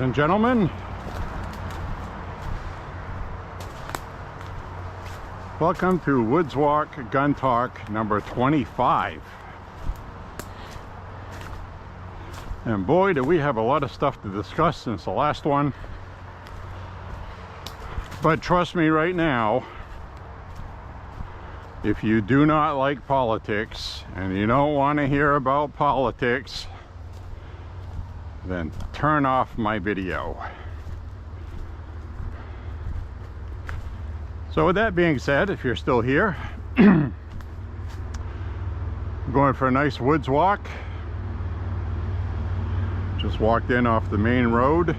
and gentlemen. Welcome to Woods Walk Gun Talk number 25. And boy, do we have a lot of stuff to discuss since the last one. But trust me right now, if you do not like politics and you don't want to hear about politics, then turn off my video. So with that being said, if you're still here, I'm going for a nice woods walk. Just walked in off the main road.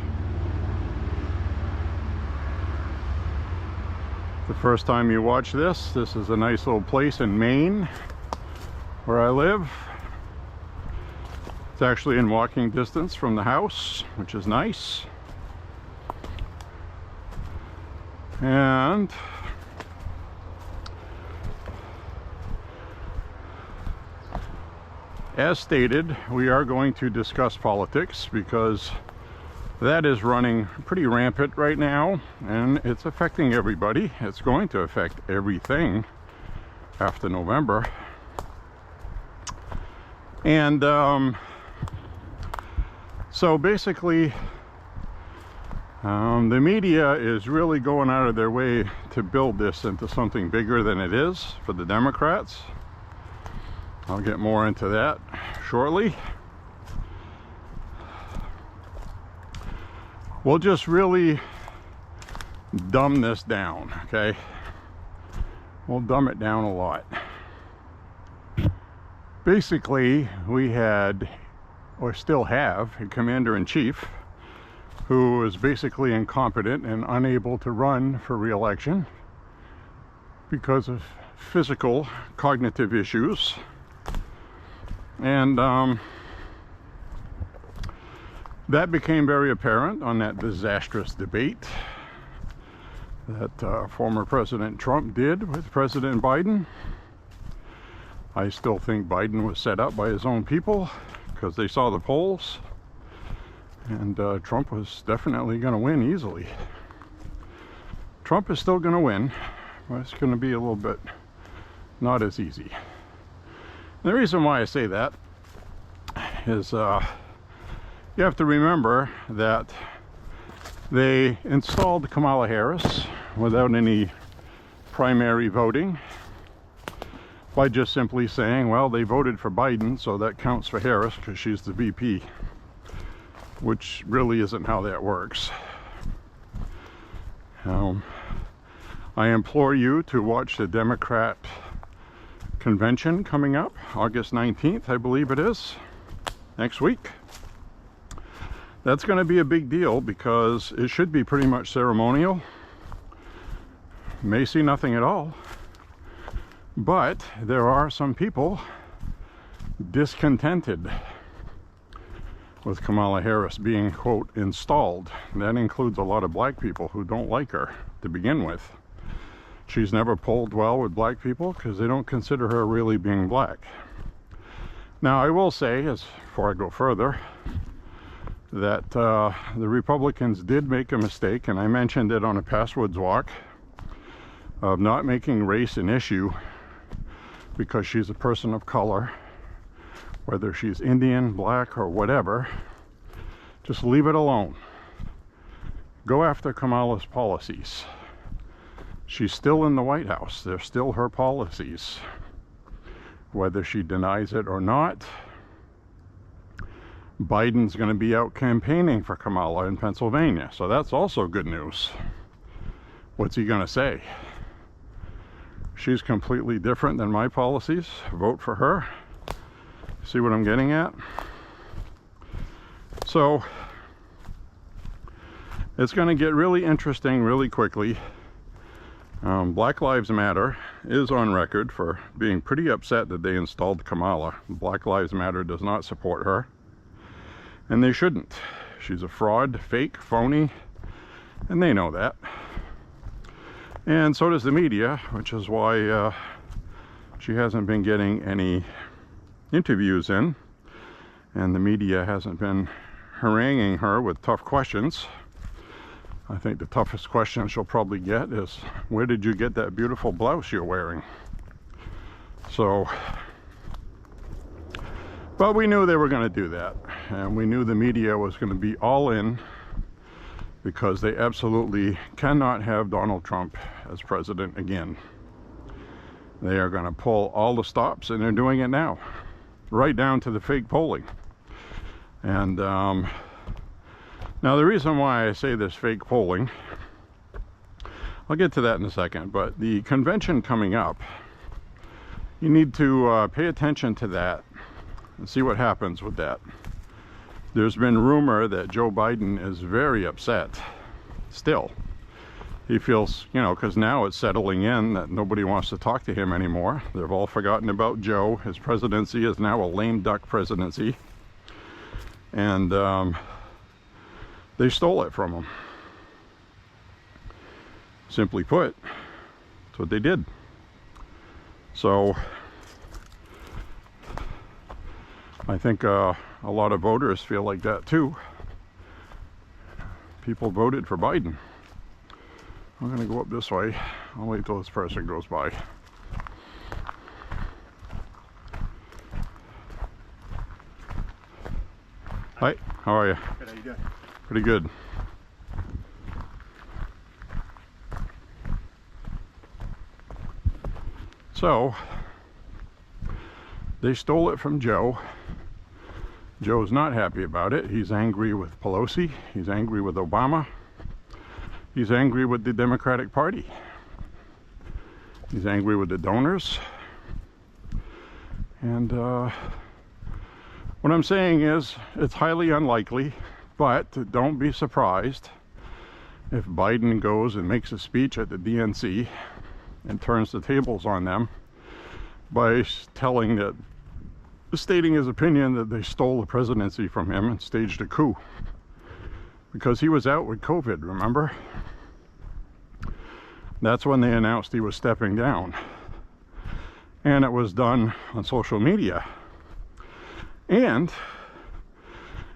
The first time you watch this, this is a nice little place in Maine where I live. It's actually in walking distance from the house, which is nice. And as stated, we are going to discuss politics because that is running pretty rampant right now, and it's affecting everybody. It's going to affect everything after November. And so basically, the media is really going out of their way to build this into something bigger than it is for the Democrats. I'll get more into that shortly. We'll just really dumb this down, okay? We'll dumb it down a lot. Basically, we had, or still have, a commander-in-chief who is basically incompetent and unable to run for re-election because of physical cognitive issues. And that became very apparent on that disastrous debate that former President Trump did with President Biden. I still think Biden was set up by his own people because they saw the polls, and Trump was definitely going to win easily. Trump is still going to win, but it's going to be a little bit not as easy. And the reason why I say that is you have to remember that they installed Kamala Harris without any primary voting by just simply saying, well, they voted for Biden, so that counts for Harris because she's the VP, which really isn't how that works. I implore you to watch the Democrat convention coming up August 19th, I believe it is, next week. That's going to be a big deal because it should be pretty much ceremonial. May see nothing at all. But there are some people discontented with Kamala Harris being, quote, installed. That includes a lot of black people who don't like her to begin with. She's never polled well with black people because they don't consider her really being black. Now, I will say, before I go further, that the Republicans did make a mistake, and I mentioned it on a past Woods Walk, of not making race an issue because she's a person of color, whether she's Indian, black, or whatever. Just leave it alone. Go after Kamala's policies. She's still in the White House. They're still her policies. Whether she denies it or not, Biden's going to be out campaigning for Kamala in Pennsylvania. So that's also good news. What's he going to say? She's completely different than my policies. Vote for her. See what I'm getting at? So it's going to get really interesting really quickly. Black Lives Matter is on record for being pretty upset that they installed Kamala. Black Lives Matter does not support her, and they shouldn't. She's a fraud, fake, phony, and they know that. And so does the media, which is why she hasn't been getting any interviews in, and the media hasn't been haranguing her with tough questions. I think the toughest question she'll probably get is, where did you get that beautiful blouse you're wearing? So, but we knew they were going to do that, and we knew the media was going to be all in, because they absolutely cannot have Donald Trump as president again. They are going to pull all the stops, and they're doing it now, right down to the fake polling. And now the reason why I say this fake polling, I'll get to that in a second, but the convention coming up, you need to pay attention to that and see what happens with that. There's been rumor that Joe Biden is very upset still. He feels, you know, because now it's settling in that nobody wants to talk to him anymore. They've all forgotten about Joe. His presidency is now a lame duck presidency. And they stole it from him. Simply put, that's what they did. So I think a lot of voters feel like that too. People voted for Biden. I'm going to go up this way. I'll wait till this person goes by. Hi, how are you? Good, how you doing? Pretty good. So, they stole it from Joe. Joe's not happy about it. He's angry with Pelosi. He's angry with Obama. He's angry with the Democratic Party. He's angry with the donors. And what I'm saying is, it's highly unlikely, but don't be surprised if Biden goes and makes a speech at the DNC and turns the tables on them by stating his opinion that they stole the presidency from him and staged a coup. Because he was out with COVID, remember? That's when they announced he was stepping down. And it was done on social media. And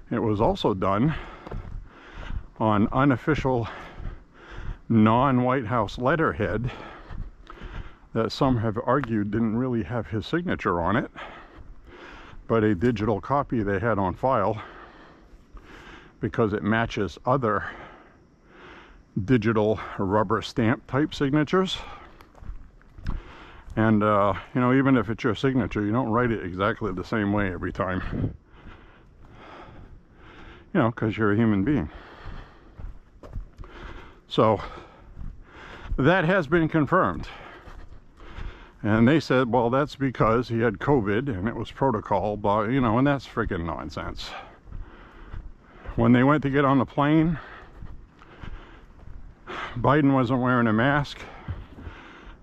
it was also done on unofficial non-White House letterhead that some have argued didn't really have his signature on it, but a digital copy they had on file because it matches other digital rubber stamp type signatures. And you know, even if it's your signature, you don't write it exactly the same way every time, you know, because you're a human being. So that has been confirmed, and they said, well, that's because he had COVID and it was protocol, but you know, and that's freaking nonsense. When they went to get on the plane, Biden wasn't wearing a mask.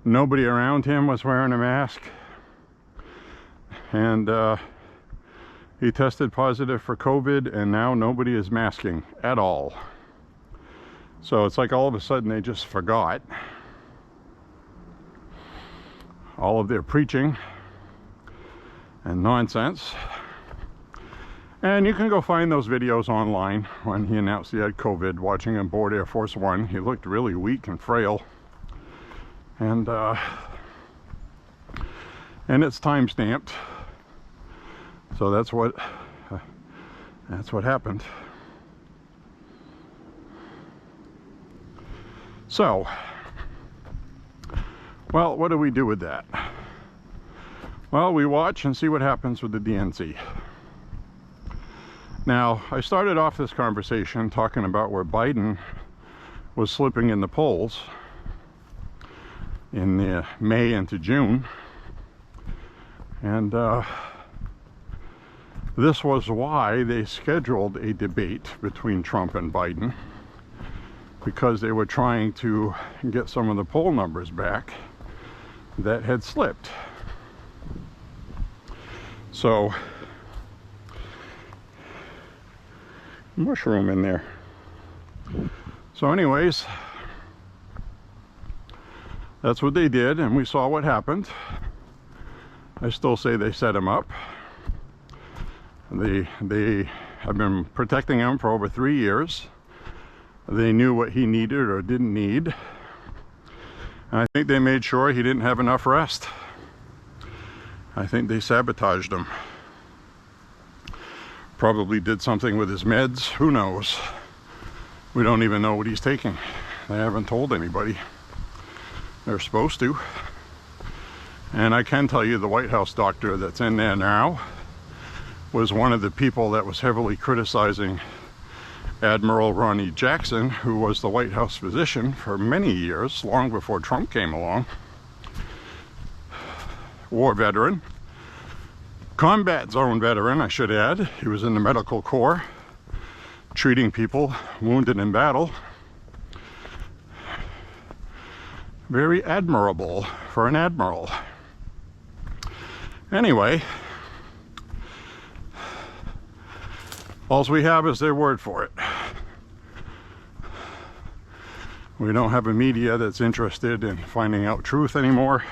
Nobody around him was wearing a mask. And he tested positive for COVID, and now nobody is masking at all. So it's like all of a sudden they just forgot all of their preaching and nonsense. And you can go find those videos online when he announced he had COVID, watching him board Air Force One. He looked really weak and frail. And it's time stamped. So that's what happened. So, well, what do we do with that? Well, we watch and see what happens with the DNC. Now, I started off this conversation talking about where Biden was slipping in the polls in the May into June. And this was why they scheduled a debate between Trump and Biden, because they were trying to get some of the poll numbers back that had slipped. So, mushroom in there. So anyways, that's what they did, and we saw what happened. I still say they set him up. They I've been protecting him for over 3 years. They knew what he needed or didn't need. And I think they made sure he didn't have enough rest. I think they sabotaged him. Probably did something with his meds. Who knows? We don't even know what he's taking. They haven't told anybody. They're supposed to. And I can tell you the White House doctor that's in there now was one of the people that was heavily criticizing Admiral Ronnie Jackson, who was the White House physician for many years, long before Trump came along. War veteran. Combat zone veteran, I should add. He was in the medical corps, treating people wounded in battle. Very admirable for an admiral. Anyway, all we have is their word for it. We don't have a media that's interested in finding out truth anymore.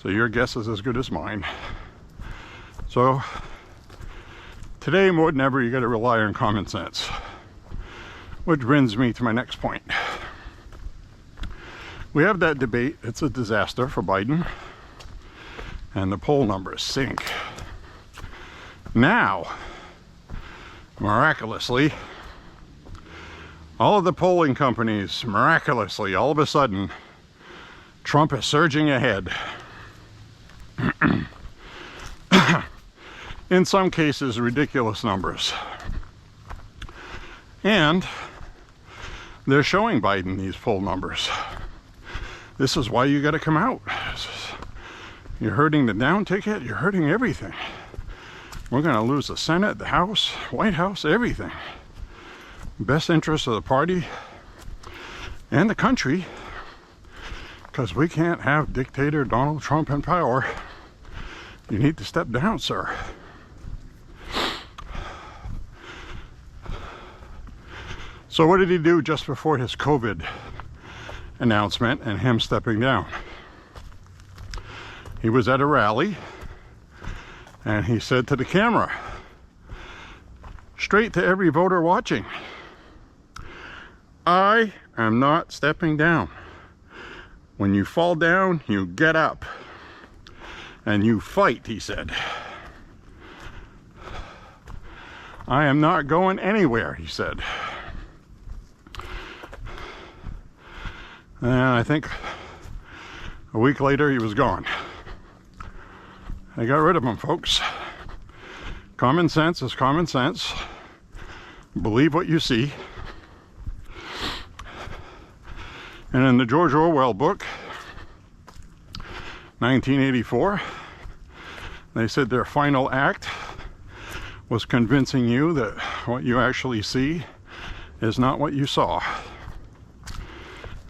So your guess is as good as mine. So today more than ever, you got to rely on common sense. Which brings me to my next point. We have that debate. It's a disaster for Biden. And the poll numbers sink. Now, miraculously, all of the polling companies, miraculously, all of a sudden, Trump is surging ahead. In some cases, ridiculous numbers. And they're showing Biden these poll numbers. This is why you got to come out. You're hurting the down ticket, you're hurting everything. We're going to lose the Senate, the House, White House, everything. Best interest of the party and the country, because we can't have dictator Donald Trump in power. You need to step down, sir. So what did he do just before his COVID announcement and him stepping down? He was at a rally and he said to the camera, straight to every voter watching, I am not stepping down. When you fall down, you get up and you fight, he said. I am not going anywhere, he said. And I think a week later he was gone. I got rid of him, folks. Common sense is common sense. Believe what you see. And in the George Orwell book, 1984, they said their final act was convincing you that what you actually see is not what you saw.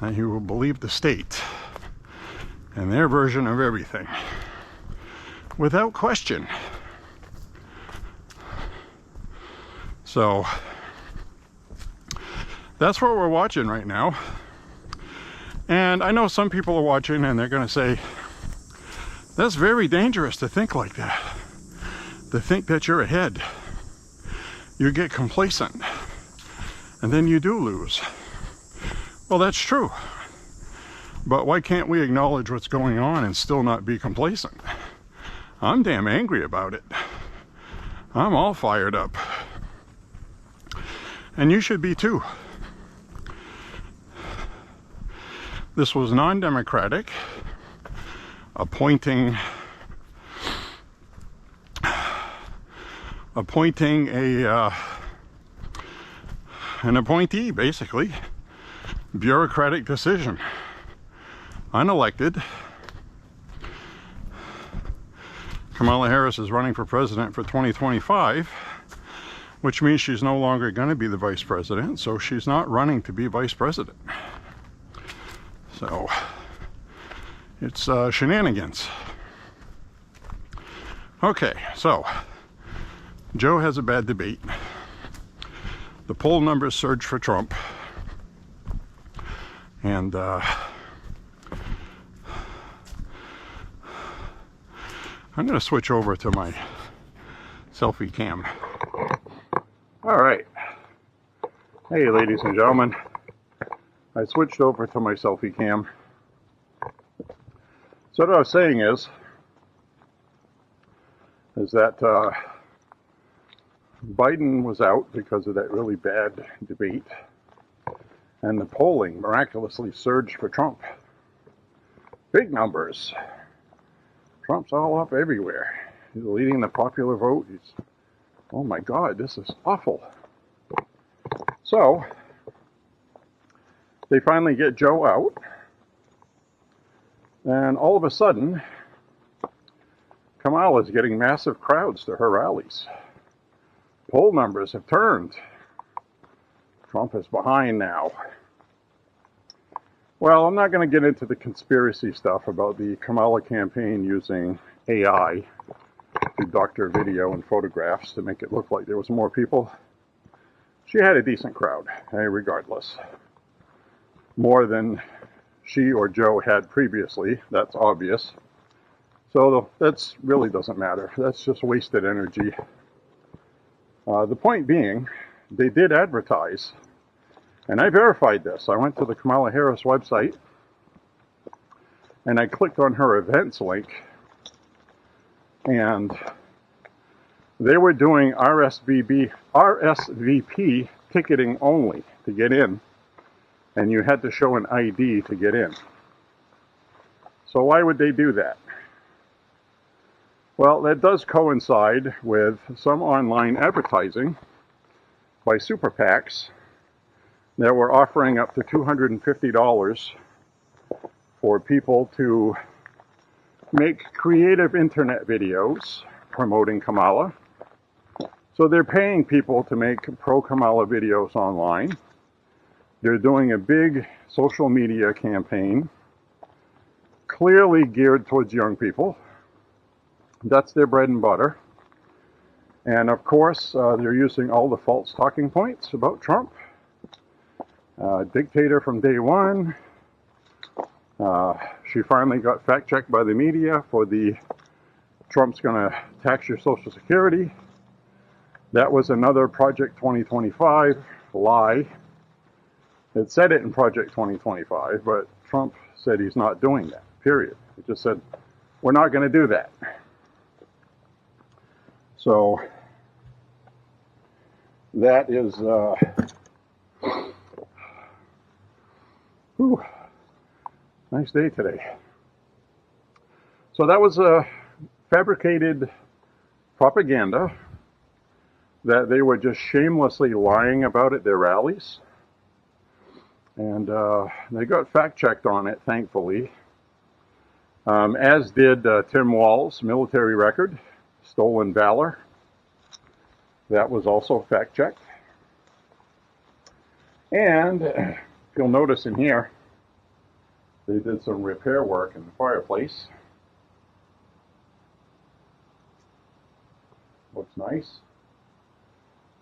And you will believe the state and their version of everything without question. So that's what we're watching right now. And I know some people are watching and they're going to say, that's very dangerous to think like that. To think that you're ahead. You get complacent and then you do lose. Well, that's true. But why can't we acknowledge what's going on and still not be complacent? I'm damn angry about it. I'm all fired up. And you should be too. This was non-democratic, appointing an appointee, basically. Bureaucratic decision. Unelected. Kamala Harris is running for president for 2025, which means she's no longer going to be the vice president, so she's not running to be vice president. So it's shenanigans. Okay, so Joe has a bad debate. The poll numbers surge for Trump. And I'm going to switch over to my selfie cam. All right. Hey, ladies and gentlemen. I switched over to my selfie cam. So what I was saying is that Biden was out because of that really bad debate, and the polling miraculously surged for Trump. Big numbers. Trump's all up everywhere. He's leading the popular vote. Oh my God, this is awful. So they finally get Joe out, and all of a sudden, Kamala is getting massive crowds to her rallies. Poll numbers have turned. Trump is behind now. Well, I'm not going to get into the conspiracy stuff about the Kamala campaign using AI to doctor video and photographs to make it look like there was more people. She had a decent crowd, regardless. More than she or Joe had previously, that's obvious. So that really doesn't matter. That's just wasted energy. The point being, they did advertise, and I verified this. I went to the Kamala Harris website, and I clicked on her events link, and they were doing RSVP ticketing only to get in, and you had to show an ID to get in. So why would they do that? Well, that does coincide with some online advertising by super PACs that were offering up to $250 for people to make creative internet videos promoting Kamala. So they're paying people to make pro-Kamala videos online. They're doing a big social media campaign, clearly geared towards young people. That's their bread and butter. And of course, they're using all the false talking points about Trump. Dictator from day one. She finally got fact-checked by the media for the Trump's gonna tax your Social Security. That was another Project 2025 lie. It said it in Project 2025, but Trump said he's not doing that, period. He just said, we're not gonna do that. So that is, nice day today. So that was a fabricated propaganda that they were just shamelessly lying about at their rallies. And they got fact-checked on it, thankfully, as did Tim Walz' military record, Stolen Valor. That was also fact-checked. And if you'll notice in here, they did some repair work in the fireplace. Looks nice.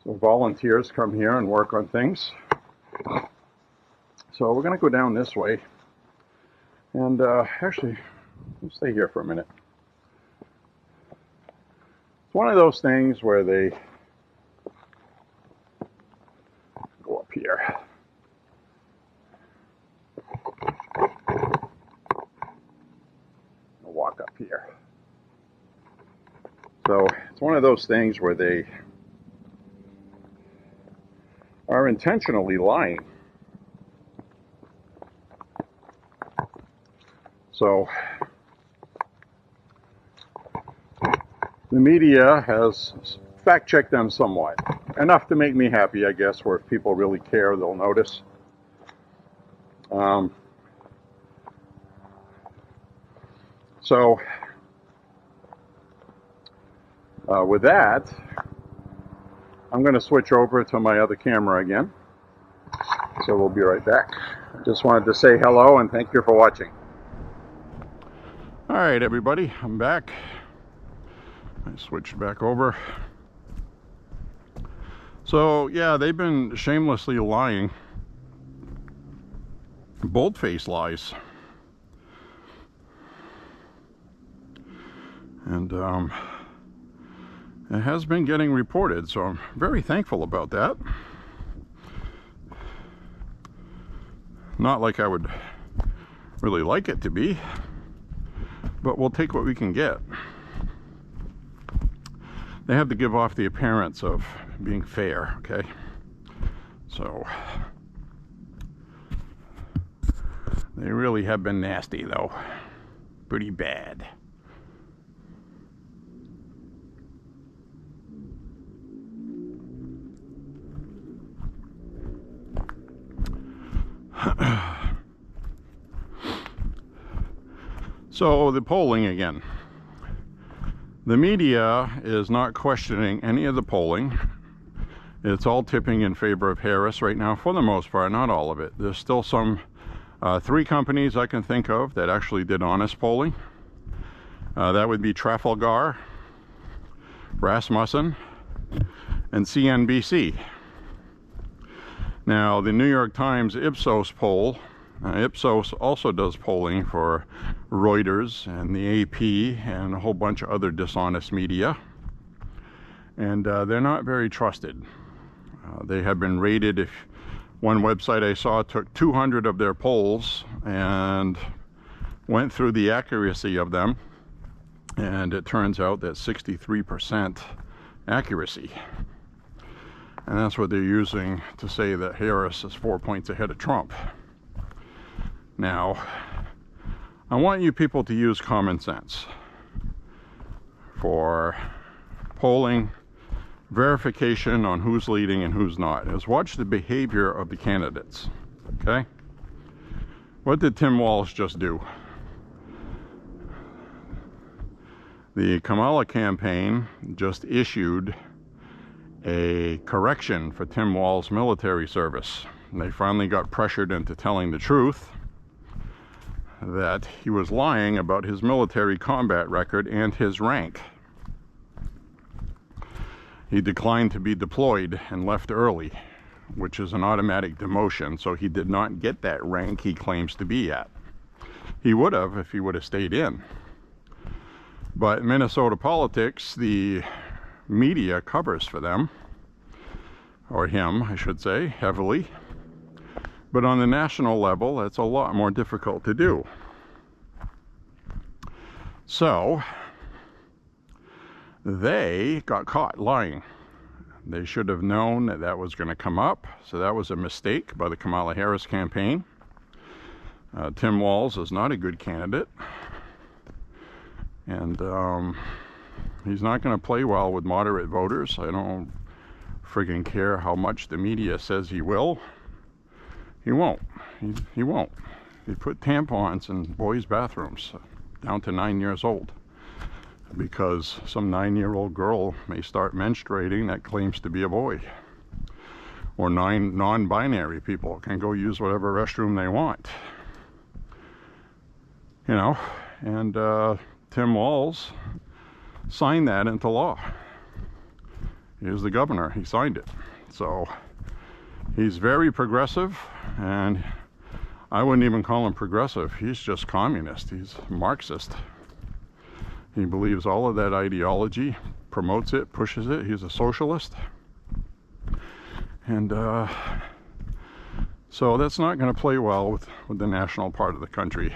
So volunteers come here and work on things. So we're going to go down this way. And actually, let's stay here for a minute. It's one of those things where they go up here. I'll walk up here. So it's one of those things where they are intentionally lying. So the media has fact-checked them somewhat. Enough to make me happy, I guess, where if people really care, they'll notice. So with that, I'm going to switch over to my other camera again. So we'll be right back. I just wanted to say hello and thank you for watching. All right, everybody, I'm back. I switched back over. So yeah, they've been shamelessly lying. Bold-faced lies. And It has been getting reported, so I'm very thankful about that. Not like I would really like it to be, but we'll take what we can get. They have to give off the appearance of being fair, okay? So they really have been nasty, though. Pretty bad. So the polling again. The media is not questioning any of the polling. It's all tipping in favor of Harris right now, for the most part, not all of it. There's still some 3 companies I can think of that actually did honest polling. That would be Trafalgar, Rasmussen, and CNBC. Now, the New York Times Ipsos poll, Ipsos also does polling for Reuters and the AP and a whole bunch of other dishonest media. And they're not very trusted. They have been rated. If one website I saw took 200 of their polls and went through the accuracy of them, and it turns out that 63% accuracy. And that's what they're using to say that Harris is 4 points ahead of Trump. Now, I want you people to use common sense for polling, verification on who's leading and who's not. Is watch the behavior of the candidates, okay? What did Tim Walz just do? The Kamala campaign just issued a correction for Tim Walz's military service. And they finally got pressured into telling the truth that he was lying about his military combat record and his rank. He declined to be deployed and left early, which is an automatic demotion, so he did not get that rank he claims to be at. He would have if he would have stayed in. But Minnesota politics, the media covers for them, or him, I should say, heavily. But on the national level, that's a lot more difficult to do. So, they got caught lying. They should have known that that was going to come up, so that was a mistake by the Kamala Harris campaign. Tim Walz is not a good candidate, and he's not going to play well with moderate voters. I don't friggin' care how much the media says he will. He won't. He won't. They put tampons in boys' bathrooms down to 9 years old because some 9-year-old girl may start menstruating that claims to be a boy. Or 9 non-binary people can go use whatever restroom they want. You know, and Tim Walz signed that into law. He was the governor. He signed it. So he's very progressive, and I wouldn't even call him progressive. He's just communist. He's Marxist. He believes all of that ideology, promotes it, pushes it. He's a socialist. And so that's not going to play well with the national part of the country.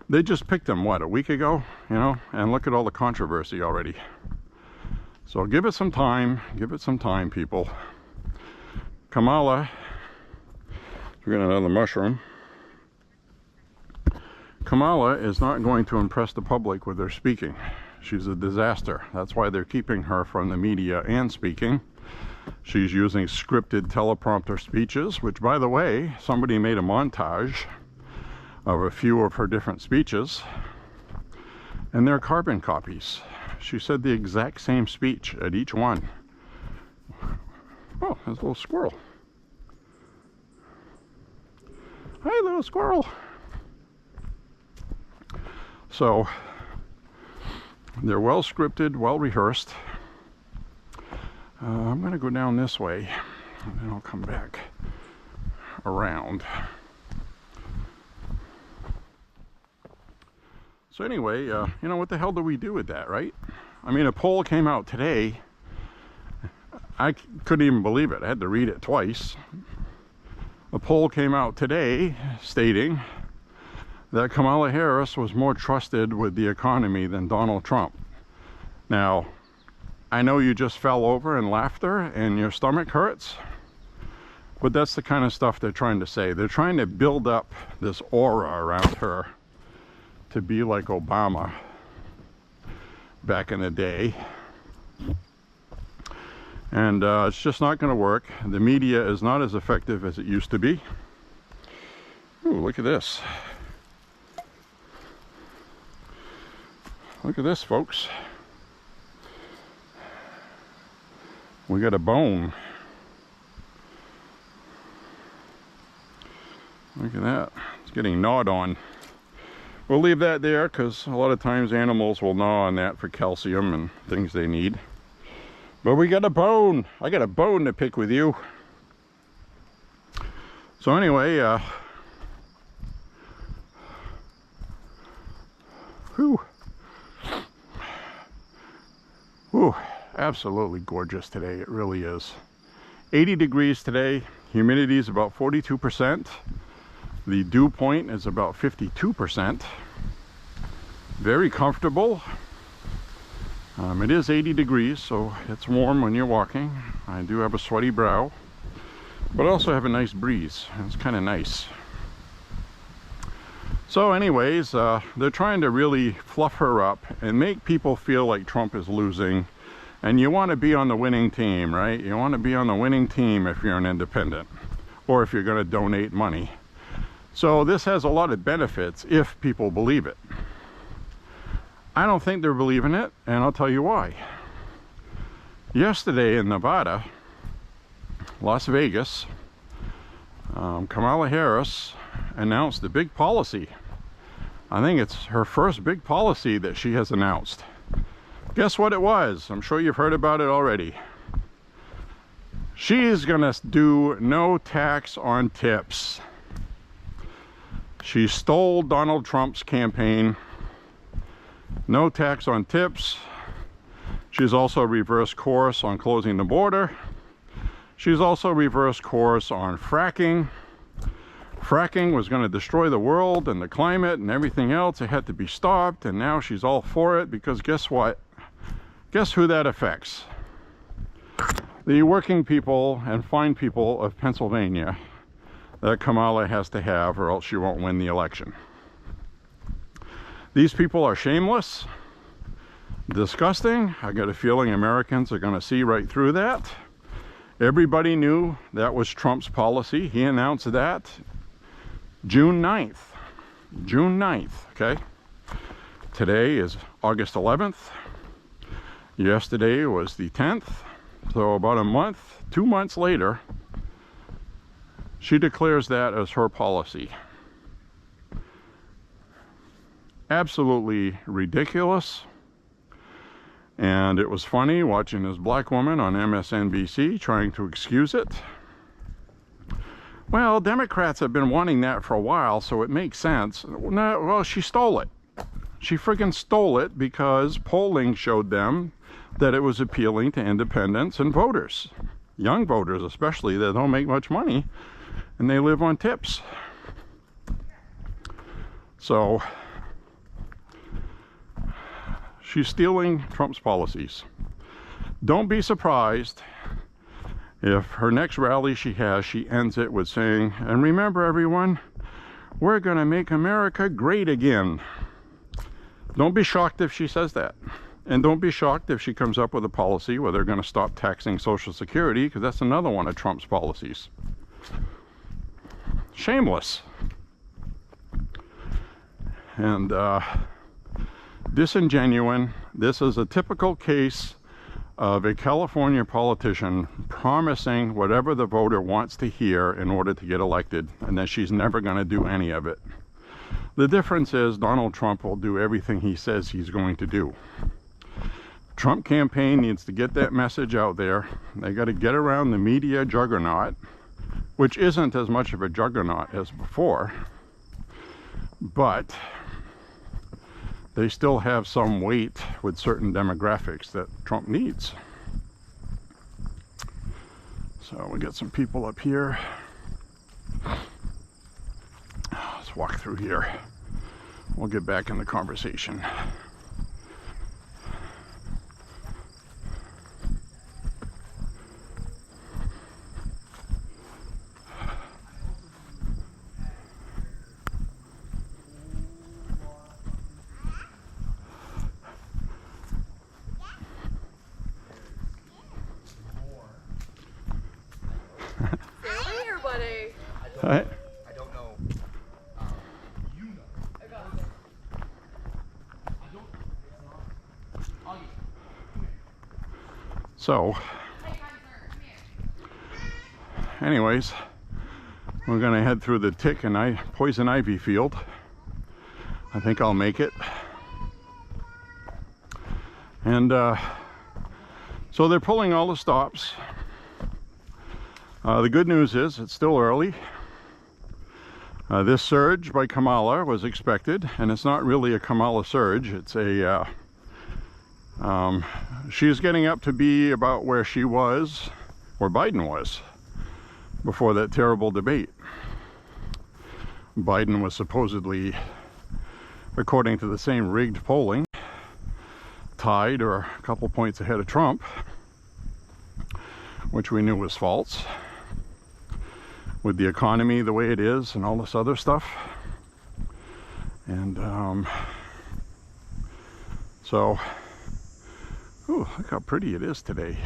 They just picked him, what, a week ago? You know, and look at all the controversy already. So give it some time. Give it some time, people. Kamala, we're getting another mushroom. Kamala is not going to impress the public with her speaking. She's a disaster. That's why they're keeping her from the media and speaking. She's using scripted teleprompter speeches, which, by the way, somebody made a montage of a few of her different speeches, and they're carbon copies. She said the exact same speech at each one. Oh, there's a little squirrel. Hi, little squirrel. So, they're well scripted, well rehearsed. I'm going to go down this way, and then I'll come back around. So anyway, you know, what the hell do we do with that, right? I mean, a poll came out today. I couldn't even believe it. I had to read it twice. A poll came out today stating that Kamala Harris was more trusted with the economy than Donald Trump. Now, I know you just fell over in laughter and your stomach hurts, but that's the kind of stuff they're trying to say. They're trying to build up this aura around her to be like Obama back in the day. And it's just not going to work. The media is not as effective as it used to be. Ooh, look at this. Look at this, folks. We got a bone. Look at that. It's getting gnawed on. We'll leave that there because a lot of times animals will gnaw on that for calcium and things they need. But we got a bone. I got a bone to pick with you. So anyway, absolutely gorgeous today. It really is. 80 degrees today. Humidity is about 42%. The dew point is about 52%. Very comfortable. It is 80 degrees, so it's warm when you're walking. I do have a sweaty brow, but I also have a nice breeze. It's kind of nice. So anyways, they're trying to really fluff her up and make people feel like Trump is losing. And you want to be on the winning team, right? You want to be on the winning team if you're an independent, or if you're going to donate money. So this has a lot of benefits if people believe it. I don't think they're believing it, and I'll tell you why. Yesterday in Nevada, Las Vegas, Kamala Harris announced a big policy. I think it's her first big policy that she has announced. Guess what it was? I'm sure you've heard about it already. She's gonna do no tax on tips. She stole Donald Trump's campaign. No tax on tips. She's also reversed course on closing the border. She's also reversed course on fracking. Fracking was going to destroy the world and the climate and everything else. It had to be stopped, and now she's all for it because guess what? Guess who that affects? The working people and fine people of Pennsylvania that Kamala has to have, or else she won't win the election. These people are shameless, disgusting. I got a feeling Americans are going to see right through that. Everybody knew that was Trump's policy. He announced that June 9th. June 9th, okay? Today is August 11th. Yesterday was the 10th. So about a month, 2 months later, she declares that as her policy. Absolutely ridiculous. And it was funny watching this black woman on MSNBC trying to excuse it. Well, Democrats have been wanting that for a while, so it makes sense. No, well, she stole it. She friggin' stole it because polling showed them that it was appealing to independents and voters. Young voters especially, that don't make much money and they live on tips. So she's stealing Trump's policies. Don't be surprised if her next rally she has, she ends it with saying, and remember everyone, we're going to make America great again. Don't be shocked if she says that. And don't be shocked if she comes up with a policy where they're going to stop taxing Social Security, because that's another one of Trump's policies. Shameless. And disingenuine. This is a typical case of a California politician promising whatever the voter wants to hear in order to get elected, and that she's never going to do any of it. The difference is Donald Trump will do everything he says he's going to do. Trump campaign needs to get that message out there. They got to get around the media juggernaut, which isn't as much of a juggernaut as before, but they still have some weight with certain demographics that Trump needs. So we got some people up here. Let's walk through here. We'll get back in the conversation. Later, buddy. Hi. I don't know. You know. I got it. I don't. It's not. I'll use it. So, anyways, we're gonna head through the tick and poison ivy field. I think I'll make it. And so they're pulling all the stops. The good news is it's still early. This surge by Kamala was expected, and it's not really a Kamala surge. It's a she's getting up to be about where she was, where Biden was, before that terrible debate. Biden was supposedly, according to the same rigged polling, tied or a couple points ahead of Trump, which we knew was false, with the economy the way it is and all this other stuff. And so, ooh, look how pretty it is today.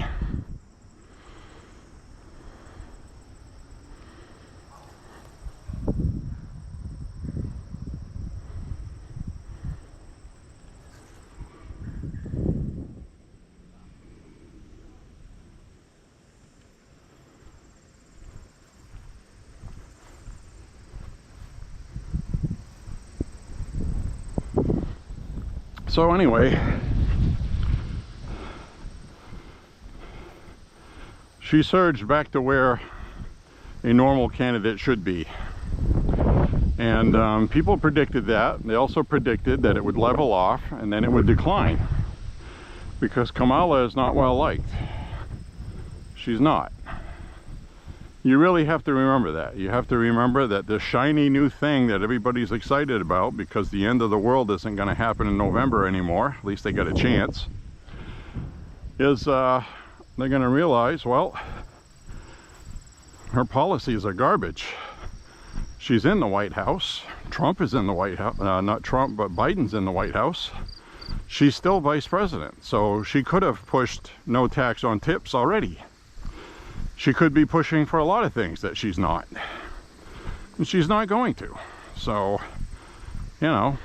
So anyway, she surged back to where a normal candidate should be. And people predicted that. They also predicted that it would level off and then it would decline, because Kamala is not well liked. She's not. You really have to remember that. You have to remember that this shiny new thing that everybody's excited about, because the end of the world isn't going to happen in November anymore, at least they got a chance, is they're going to realize, well, her policies are garbage. She's in the White House. Trump is in the White House. Not Trump, but Biden's in the White House. She's still vice president. So she could have pushed no tax on tips already. She could be pushing for a lot of things that she's not. And she's not going to. So, you know,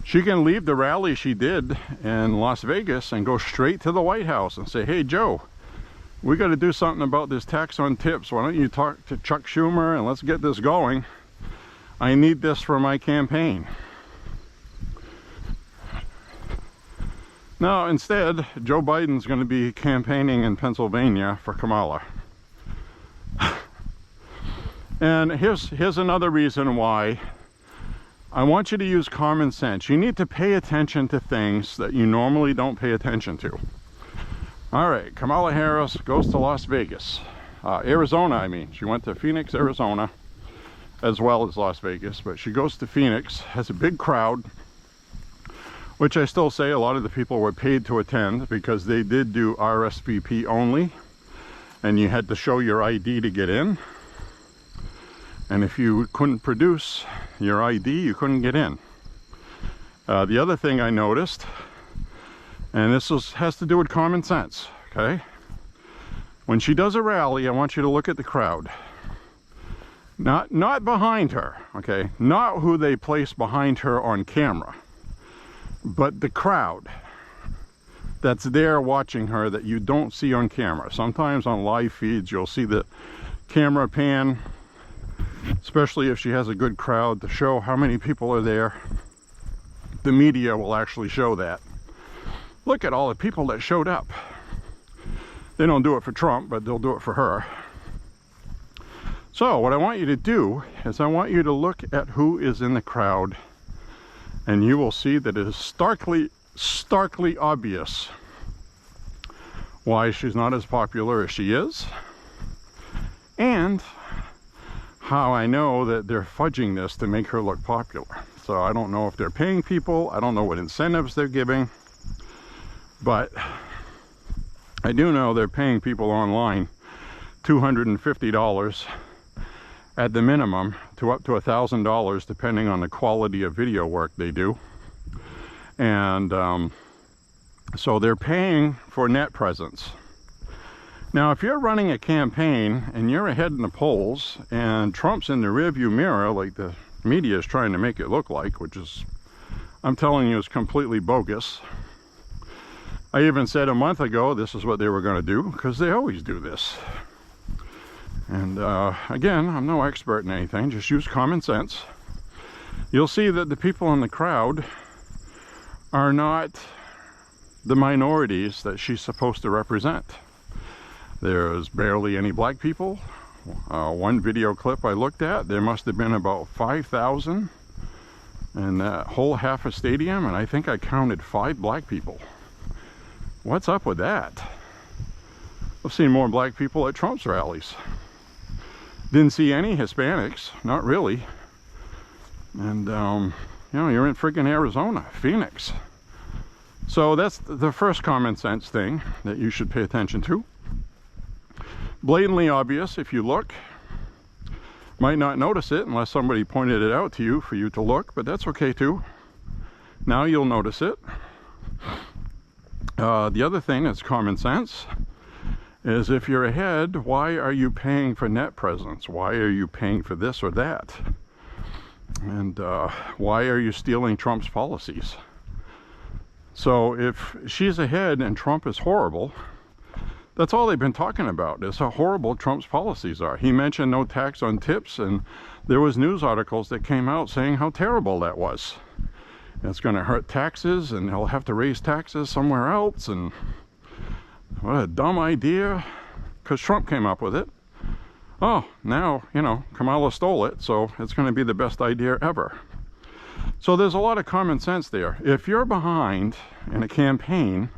she can leave the rally she did in Las Vegas and go straight to the White House and say, hey, Joe, we got to do something about this tax on tips. Why don't you talk to Chuck Schumer and let's get this going. I need this for my campaign. Now, instead, Joe Biden's going to be campaigning in Pennsylvania for Kamala. And here's another reason why I want you to use common sense. You need to pay attention to things that you normally don't pay attention to. All right, Kamala Harris goes to Las Vegas. Arizona, I mean. She went to Phoenix, Arizona, as well as Las Vegas. But she goes to Phoenix, has a big crowd, which I still say a lot of the people were paid to attend, because they did do RSVP only, and you had to show your ID to get in. And if you couldn't produce your ID, you couldn't get in. The other thing I noticed, and this has to do with common sense, okay? When she does a rally, I want you to look at the crowd. Not behind her, okay? Not who they place behind her on camera, but the crowd that's there watching her that you don't see on camera. Sometimes on live feeds you'll see the camera pan, especially if she has a good crowd, to show how many people are there. The media will actually show that. Look at all the people that showed up. They don't do it for Trump, but they'll do it for her. So what I want you to do is I want you to look at who is in the crowd and you will see that it is starkly obvious why she's not as popular as she is, and how I know that they're fudging this to make her look popular. So I don't know if they're paying people, I don't know what incentives they're giving, but I do know they're paying people online $250 at the minimum to up to $1,000 depending on the quality of video work they do. And so they're paying for net presence. Now, if you're running a campaign and you're ahead in the polls and Trump's in the rearview mirror like the media is trying to make it look like, which is, I'm telling you, is completely bogus. I even said a month ago this is what they were going to do, because they always do this. And again, I'm no expert in anything, just use common sense. You'll see that the people in the crowd are not the minorities that she's supposed to represent. There's barely any black people. One video clip I looked at, there must have been about 5,000 in that whole half a stadium, and I think I counted 5 black people. What's up with that? I've seen more black people at Trump's rallies. Didn't see any Hispanics, not really. And you know, you're in friggin' Arizona, Phoenix. So that's the first common sense thing that you should pay attention to. Blatantly obvious if you look. Might not notice it unless somebody pointed it out to you for you to look, but that's okay too. Now you'll notice it. The other thing that's common sense is if you're ahead, why are you paying for net presence? Why are you paying for this or that? And why are you stealing Trump's policies? So if she's ahead and Trump is horrible, that's all they've been talking about, is how horrible Trump's policies are. He mentioned no tax on tips, and there was news articles that came out saying how terrible that was. It's going to hurt taxes, and he'll have to raise taxes somewhere else, and what a dumb idea, because Trump came up with it. Oh, now, you know, Kamala stole it, so it's going to be the best idea ever. So there's a lot of common sense there. If you're behind in a campaign,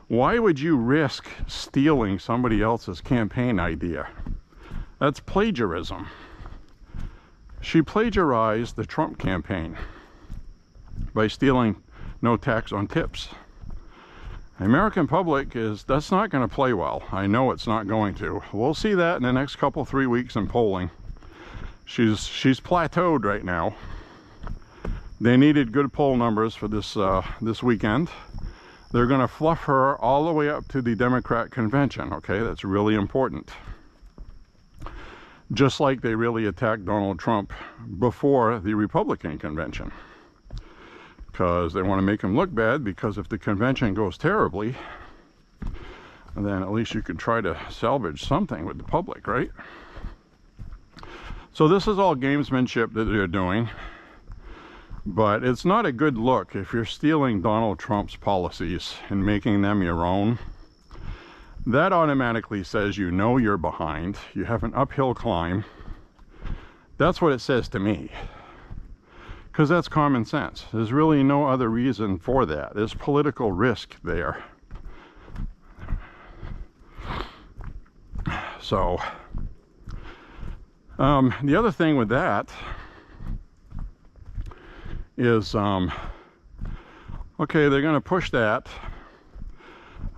why would you risk stealing somebody else's campaign idea? That's plagiarism. She plagiarized the Trump campaign by stealing no tax on tips. The American public that's not going to play well. I know it's not going to. We'll see that in the next 3 weeks in polling. She's plateaued right now. They needed good poll numbers for this weekend. They're going to fluff her all the way up to the Democrat convention, okay? That's really important. Just like they really attacked Donald Trump before the Republican convention. Because they want to make him look bad, because if the convention goes terribly, then at least you can try to salvage something with the public, right? So this is all gamesmanship that they're doing. But it's not a good look if you're stealing Donald Trump's policies and making them your own. That automatically says you know you're behind. You have an uphill climb. That's what it says to me. Because that's common sense. There's really no other reason for that. There's political risk there. So, the other thing with that is, okay, they're going to push that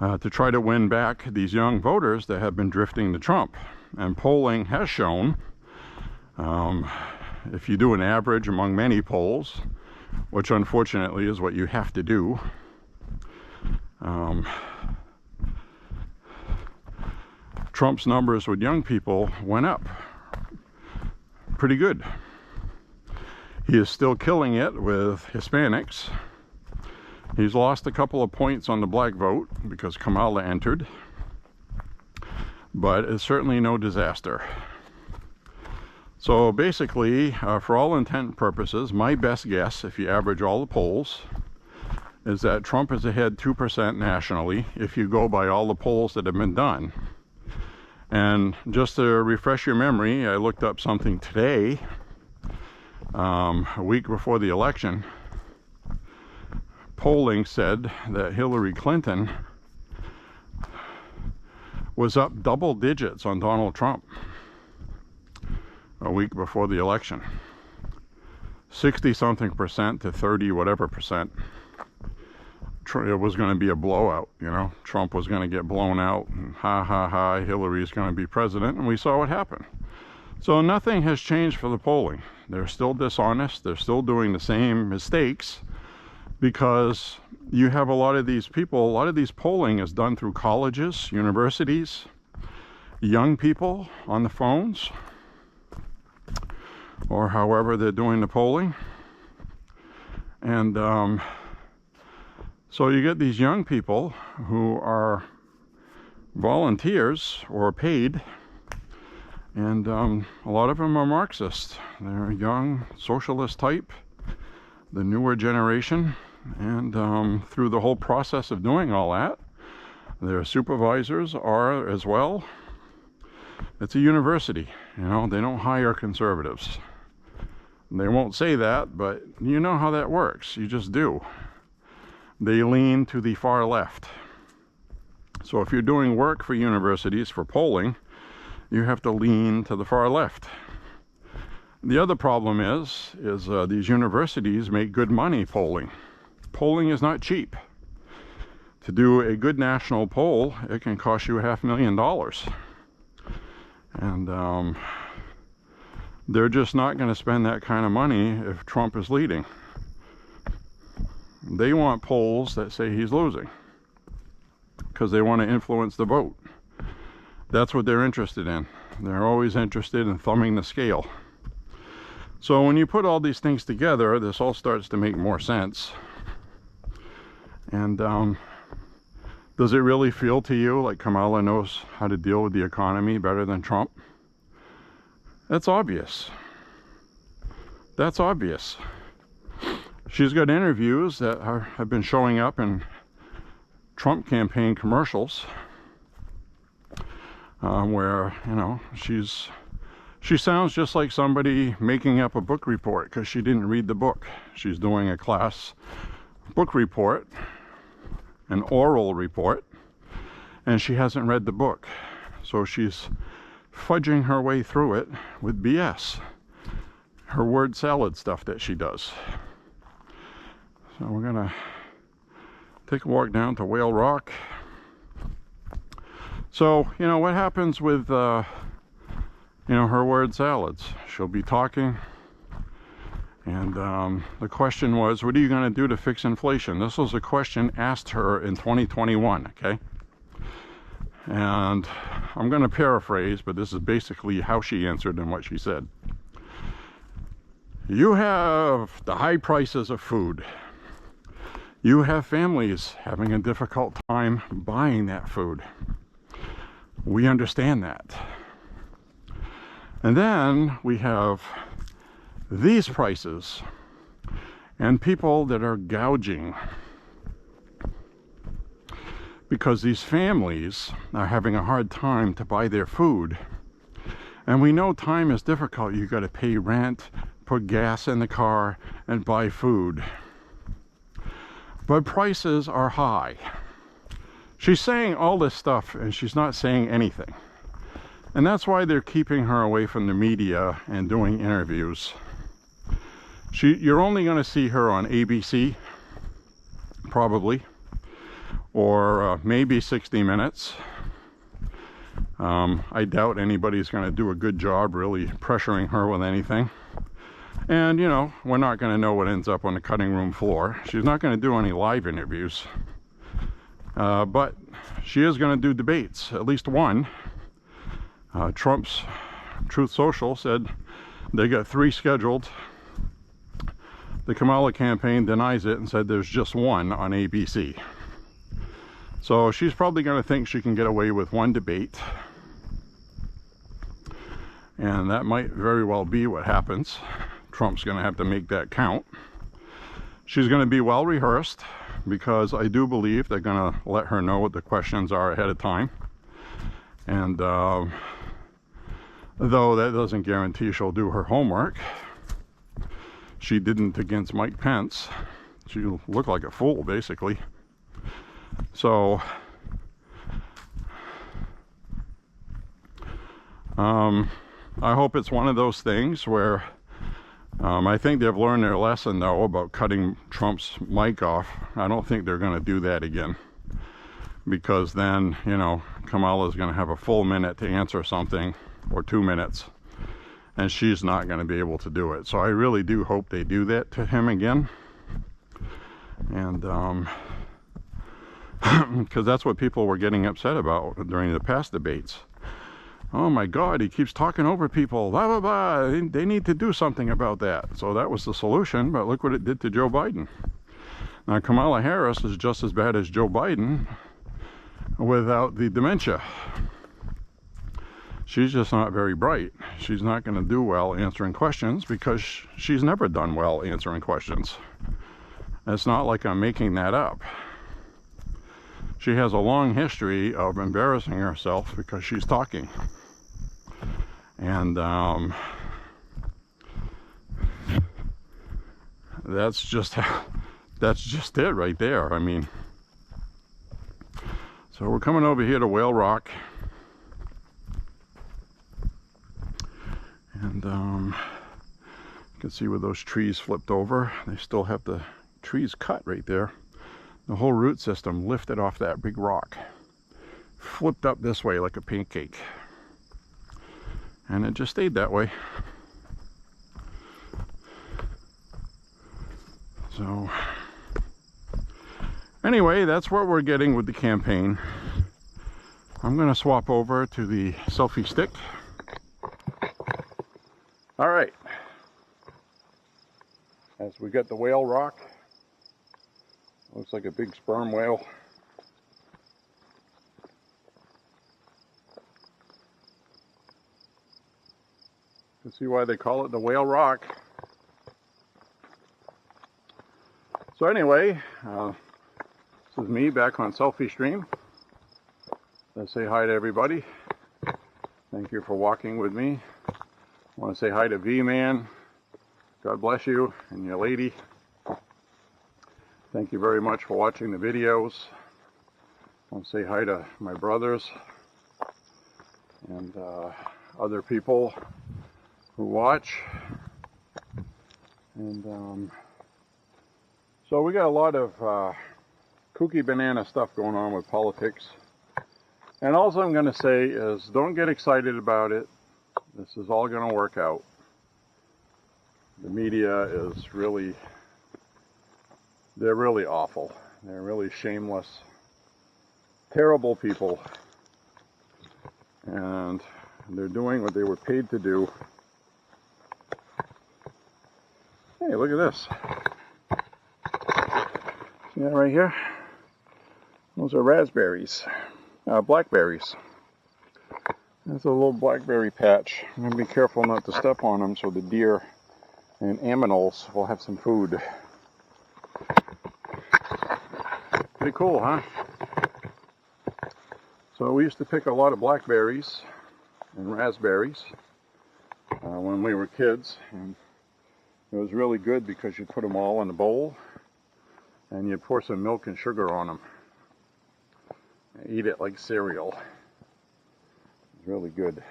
to try to win back these young voters that have been drifting to Trump. And polling has shown, if you do an average among many polls, which unfortunately is what you have to do, Trump's numbers with young people went up pretty good. He is still killing it with Hispanics. He's lost a couple of points on the black vote because Kamala entered, but it's certainly no disaster. So basically, for all intent and purposes, my best guess, if you average all the polls, is that Trump is ahead 2% nationally if you go by all the polls that have been done. And just to refresh your memory, I looked up something today, a week before the election, polling said that Hillary Clinton was up double digits on Donald Trump a week before the election. 60-something% to 30 whatever percent. It was going to be a blowout, you know. Trump was going to get blown out, and ha ha ha, Hillary's going to be president, and we saw what happened. So nothing has changed for the polling. They're still dishonest. They're still doing the same mistakes, because you have a lot of these people, a lot of these polling is done through colleges, universities, young people on the phones, or however they're doing the polling. And so you get these young people who are volunteers or paid, and a lot of them are Marxist. They're young socialist type, the newer generation, and through the whole process of doing all that, their supervisors are as well. It's a university, you know, they don't hire conservatives. They won't say that, but you know how that works. You just do. They lean to the far left. So if you're doing work for universities for polling, you have to lean to the far left. The other problem is these universities make good money polling. Polling is not cheap. To do a good national poll, it can cost you $500,000. And they're just not going to spend that kind of money if Trump is leading. They want polls that say he's losing, because they want to influence the vote. That's what they're interested in. They're always interested in thumbing the scale. So when you put all these things together, this all starts to make more sense. And does it really feel to you like Kamala knows how to deal with the economy better than Trump? That's obvious. That's obvious. She's got interviews that have been showing up in Trump campaign commercials, where, you know, she sounds just like somebody making up a book report because she didn't read the book. She's doing a class book report, an oral report, and she hasn't read the book. So she's fudging her way through it with BS. Her word salad stuff that she does. So we're gonna take a walk down to Whale Rock. So, you know, what happens with, you know, her word salads? She'll be talking, and the question was, what are you going to do to fix inflation? This was a question asked her in 2021, okay? And I'm going to paraphrase, but this is basically how she answered and what she said. You have the high prices of food. You have families having a difficult time buying that food. We understand that. And then we have these prices and people that are gouging because these families are having a hard time to buy their food. And we know time is difficult. You got to pay rent, put gas in the car, and buy food. But prices are high. She's saying all this stuff and she's not saying anything. And that's why they're keeping her away from the media and doing interviews. You're only going to see her on ABC, probably, or maybe 60 Minutes. I doubt anybody's going to do a good job really pressuring her with anything. And, you know, we're not going to know what ends up on the cutting room floor. She's not going to do any live interviews. But she is going to do debates, at least one. Trump's Truth Social said they got 3 scheduled. The Kamala campaign denies it and said there's just one on ABC. So she's probably going to think she can get away with one debate. And that might very well be what happens. Trump's going to have to make that count. She's going to be well rehearsed, because I do believe they're going to let her know what the questions are ahead of time. And though that doesn't guarantee she'll do her homework, she didn't against Mike Pence. She looked like a fool, basically. So, I hope it's one of those things where I think they've learned their lesson, though, about cutting Trump's mic off. I don't think they're going to do that again, because then, you know, Kamala's going to have a full minute to answer something, or 2 minutes, and she's not going to be able to do it. So I really do hope they do that to him again. And because that's what people were getting upset about during the past debates. Oh my God, he keeps talking over people, blah, blah, blah. They need to do something about that. So that was the solution, but look what it did to Joe Biden. Now, Kamala Harris is just as bad as Joe Biden without the dementia. She's just not very bright. She's not going to do well answering questions because she's never done well answering questions. It's not like I'm making that up. She has a long history of embarrassing herself because she's talking. And that's just it right there. I mean, so we're coming over here to Whale Rock. And you can see where those trees flipped over. They still have the trees cut right there. The whole root system lifted off that big rock, flipped up this way like a pancake, and it just stayed that way. So anyway, that's what we're getting with the campaign. I'm going to swap over to the selfie stick. All right, as we get the Whale Rock. Looks like a big sperm whale. You can see why they call it the Whale Rock. So anyway, this is me back on Selfie Stream. Let's say hi to everybody. Thank you for walking with me. I want to say hi to V-Man. God bless you and your lady. Thank you very much for watching the videos. I want to say hi to my brothers and other people who watch. And so we got a lot of kooky banana stuff going on with politics. And all I'm going to say is don't get excited about it. This is all going to work out. The media is really... they're really awful. They're really shameless, terrible people. And they're doing what they were paid to do. Hey, look at this. See that right here? Those are raspberries. Blackberries. That's a little blackberry patch. I'm going to be careful not to step on them so the deer and aminals will have some food. Pretty cool, huh? So we used to pick a lot of blackberries and raspberries when we were kids, and it was really good because you put them all in a bowl and you pour some milk and sugar on them and eat it like cereal. It's really good.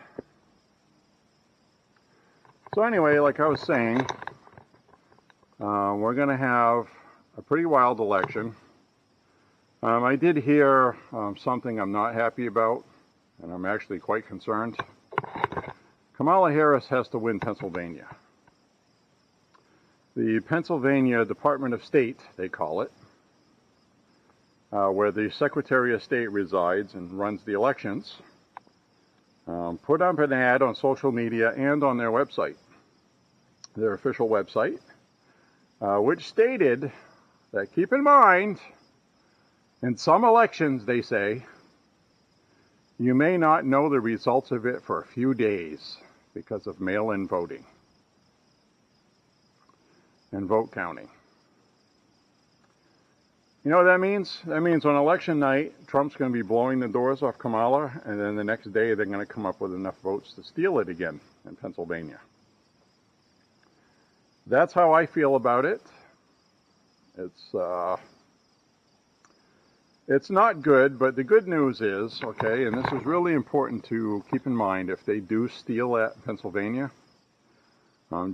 So anyway, like I was saying, we're going to have a pretty wild election. I did hear something I'm not happy about, and I'm actually quite concerned. Kamala Harris has to win Pennsylvania. The Pennsylvania Department of State, they call it, where the Secretary of State resides and runs the elections, put up an ad on social media and on their website, their official website, which stated that, keep in mind, in some elections, they say, you may not know the results of it for a few days because of mail-in voting and vote counting. You know what that means? That means on election night, Trump's going to be blowing the doors off Kamala, and then the next day they're going to come up with enough votes to steal it again in Pennsylvania. That's how I feel about it. It's not good, but the good news is, okay, and this is really important to keep in mind if they do steal at Pennsylvania.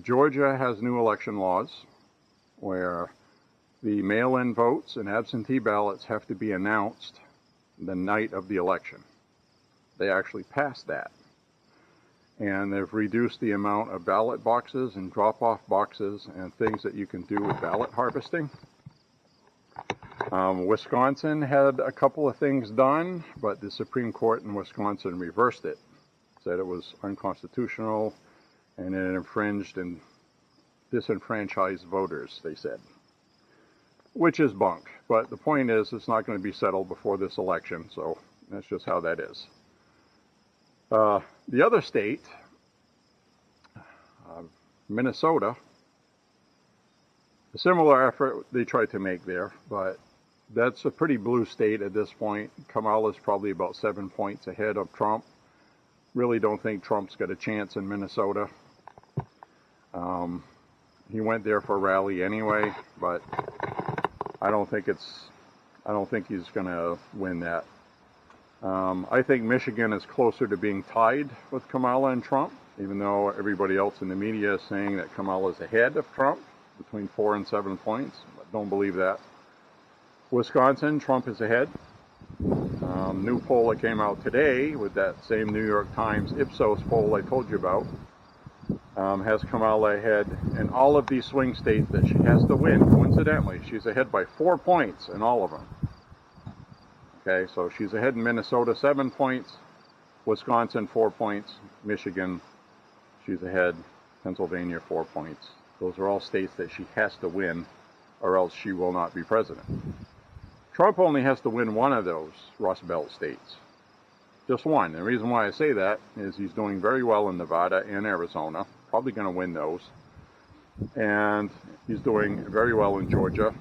Georgia has new election laws where the mail-in votes and absentee ballots have to be announced the night of the election. They actually passed that. And they've reduced the amount of ballot boxes and drop-off boxes and things that you can do with ballot harvesting. Wisconsin had a couple of things done, but the Supreme Court in Wisconsin reversed it, said it was unconstitutional and it infringed and disenfranchised voters, they said, which is bunk. But the point is, it's not going to be settled before this election, so that's just how that is. The other state, Minnesota, a similar effort they tried to make there, but that's a pretty blue state at this point. Kamala's probably about 7 points ahead of Trump. Really don't think Trump's got a chance in Minnesota. He went there for a rally anyway, but I don't think he's going to win that. I think Michigan is closer to being tied with Kamala and Trump, even though everybody else in the media is saying that Kamala's ahead of Trump between 4 and 7 points. I don't believe that. Wisconsin, Trump is ahead. New poll that came out today with that same New York Times Ipsos poll I told you about has Kamala ahead in all of these swing states that she has to win. Coincidentally, she's ahead by 4 points in all of them. Okay, so she's ahead in Minnesota 7 points, Wisconsin 4 points, Michigan she's ahead, Pennsylvania 4 points. Those are all states that she has to win or else she will not be president. Trump only has to win one of those Rust Belt states. Just one. The reason why I say that is he's doing very well in Nevada and Arizona. Probably going to win those. And he's doing very well in Georgia.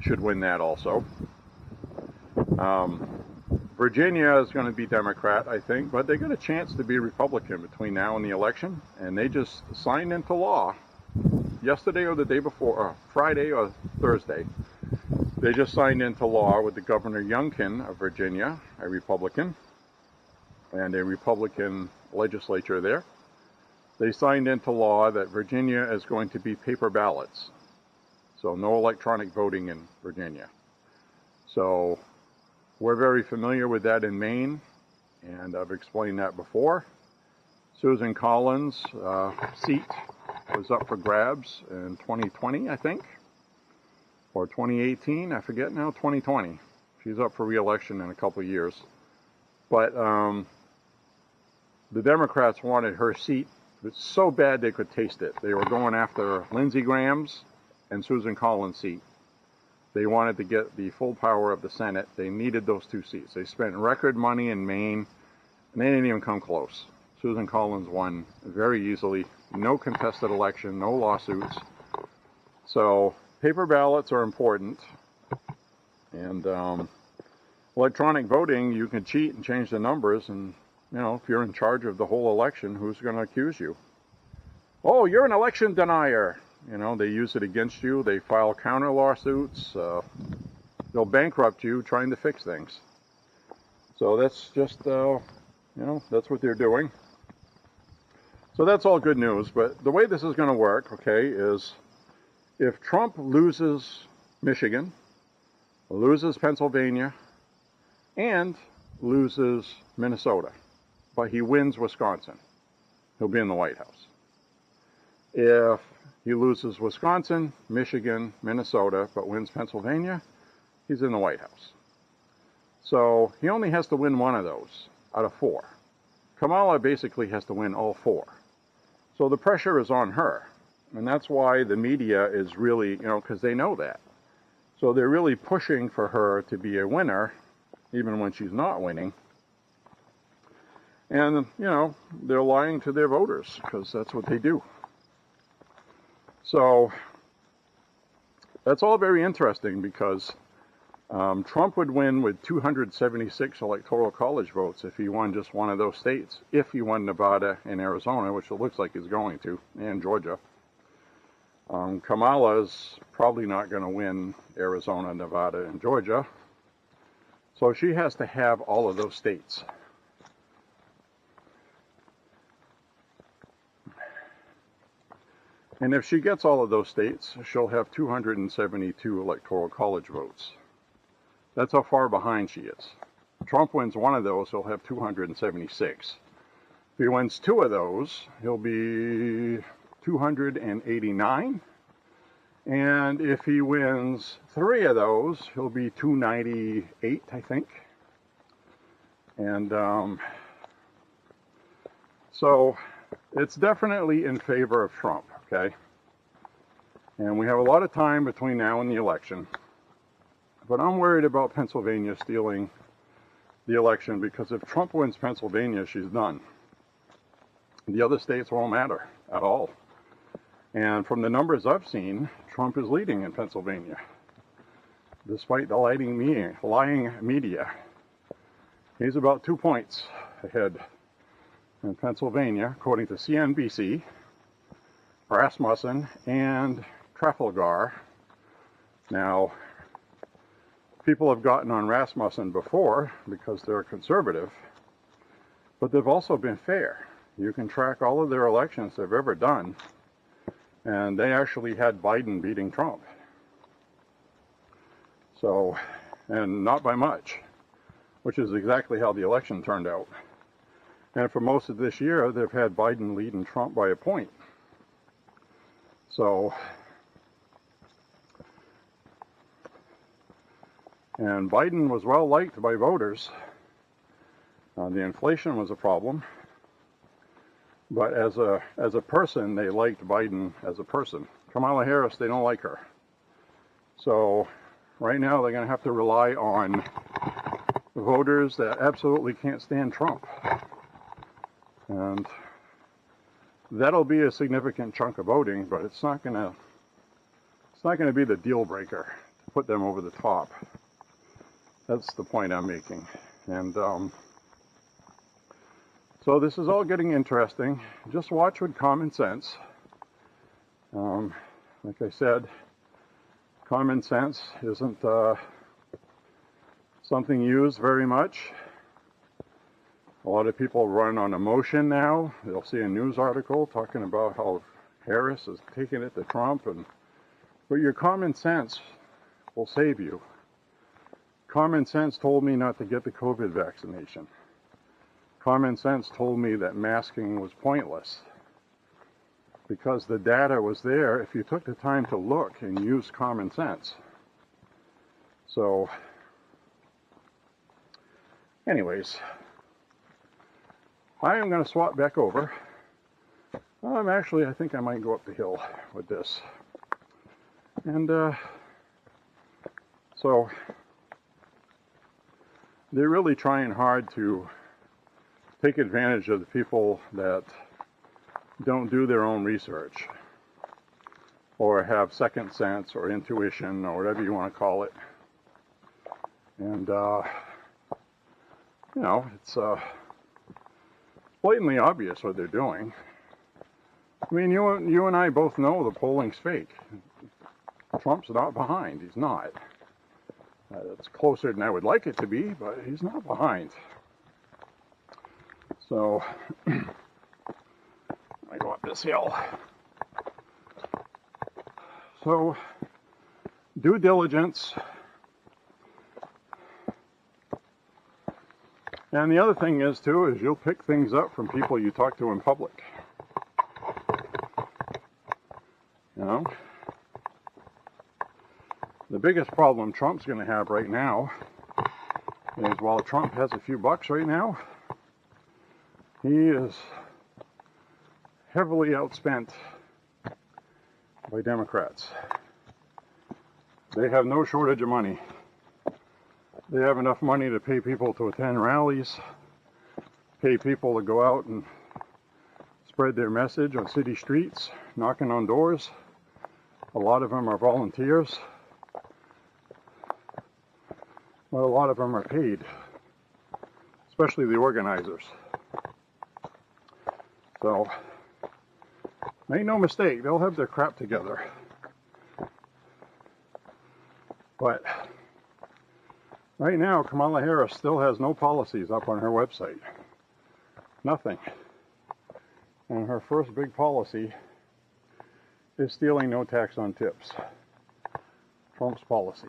Should win that also. Virginia is going to be Democrat, I think, but they got a chance to be Republican between now and the election. And they just signed into law yesterday or the day before, or Friday or Thursday. They just signed into law with the Governor Youngkin of Virginia, a Republican, and a Republican legislature there. They signed into law that Virginia is going to be paper ballots. So no electronic voting in Virginia. So we're very familiar with that in Maine, and I've explained that before. Susan Collins' seat was up for grabs in 2020, I think, or 2018, I forget now, 2020. She's up for re-election in a couple of years. But the Democrats wanted her seat. It's so bad they could taste it. They were going after Lindsey Graham's and Susan Collins' seat. They wanted to get the full power of the Senate. They needed those two seats. They spent record money in Maine, and they didn't even come close. Susan Collins won very easily. No contested election, no lawsuits. So paper ballots are important. And electronic voting, you can cheat and change the numbers, and if you're in charge of the whole election, who's going to accuse you? Oh, you're an election denier. They use it against you. They file counter lawsuits. They'll bankrupt you trying to fix things. So that's just, that's what they're doing. So that's all good news. But the way this is going to work, okay, is if Trump loses Michigan, loses Pennsylvania, and loses Minnesota, but he wins Wisconsin, he'll be in the White House. If he loses Wisconsin, Michigan, Minnesota, but wins Pennsylvania, he's in the White House. So he only has to win one of those out of 4. Kamala basically has to win all 4. So the pressure is on her. And that's why the media is really, because they know that. So they're really pushing for her to be a winner, even when she's not winning. And, they're lying to their voters, because that's what they do. So that's all very interesting, because Trump would win with 276 electoral college votes if he won just one of those states, if he won Nevada and Arizona, which it looks like he's going to, and Georgia. Kamala's probably not going to win Arizona, Nevada, and Georgia. So she has to have all of those states. And if she gets all of those states, she'll have 272 electoral college votes. That's how far behind she is. Trump wins one of those, he'll have 276. If he wins two of those, he'll be 289. And if he wins three of those, he'll be 298, I think. And so it's definitely in favor of Trump, okay? And we have a lot of time between now and the election. But I'm worried about Pennsylvania stealing the election, because if Trump wins Pennsylvania, she's done. The other states won't matter at all. And from the numbers I've seen, Trump is leading in Pennsylvania, despite the lying media. He's about 2 points ahead in Pennsylvania, according to CNBC, Rasmussen, and Trafalgar. Now, people have gotten on Rasmussen before because they're conservative, but they've also been fair. You can track all of their elections they've ever done, and they actually had Biden beating Trump. So, and not by much, which is exactly how the election turned out. And for most of this year, they've had Biden leading Trump by a point. So, and Biden was well liked by voters. The inflation was a problem. But as a person, they liked Biden as a person. Kamala Harris, they don't like her. So right now they're going to have to rely on voters that absolutely can't stand Trump. And that'll be a significant chunk of voting, but it's not going to be the deal breaker to put them over the top. That's the point I'm making. And so this is all getting interesting. Just watch with common sense. Like I said, common sense isn't something used very much. A lot of people run on emotion now. They'll see a news article talking about how Harris is taking it to Trump, but your common sense will save you. Common sense told me not to get the COVID vaccination. Common sense told me that masking was pointless, because the data was there if you took the time to look and use common sense. So, anyways, I am going to swap back over. I think I might go up the hill with this. And so, they're really trying hard to take advantage of the people that don't do their own research, or have second sense or intuition or whatever you want to call it. And, it's blatantly obvious what they're doing. I mean, you and I both know the polling's fake. Trump's not behind. He's not. It's closer than I would like it to be, but he's not behind. So, I go up this hill. So, due diligence. And the other thing is, too, is you'll pick things up from people you talk to in public. You know? The biggest problem Trump's going to have right now is, while Trump has a few bucks right now, he is heavily outspent by Democrats. They have no shortage of money. They have enough money to pay people to attend rallies, pay people to go out and spread their message on city streets, knocking on doors. A lot of them are volunteers, but a lot of them are paid, especially the organizers. So, Make no mistake, they'll have their crap together. But right now, Kamala Harris still has no policies up on her website. Nothing. And her first big policy is stealing no tax on tips. Trump's policy.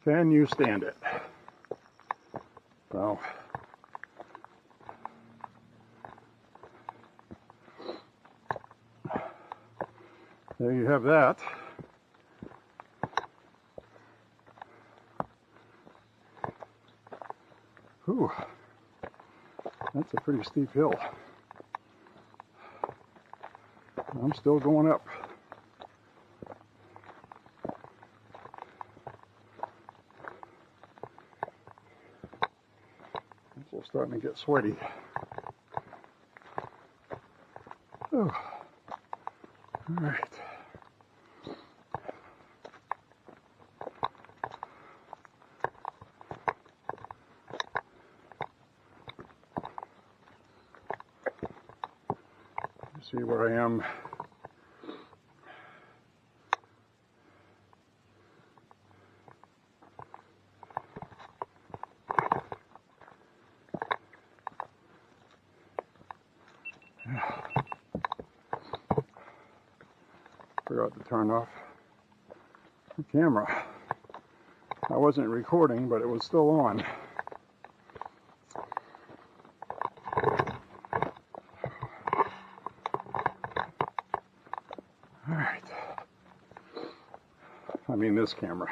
Can you stand it? So, there you have that. Whew, that's a pretty steep hill. I'm still going up. I'm still starting to get sweaty. Oh, all right. See where I am. Forgot to turn off the camera. I wasn't recording, but it was still on. All right. I mean this camera.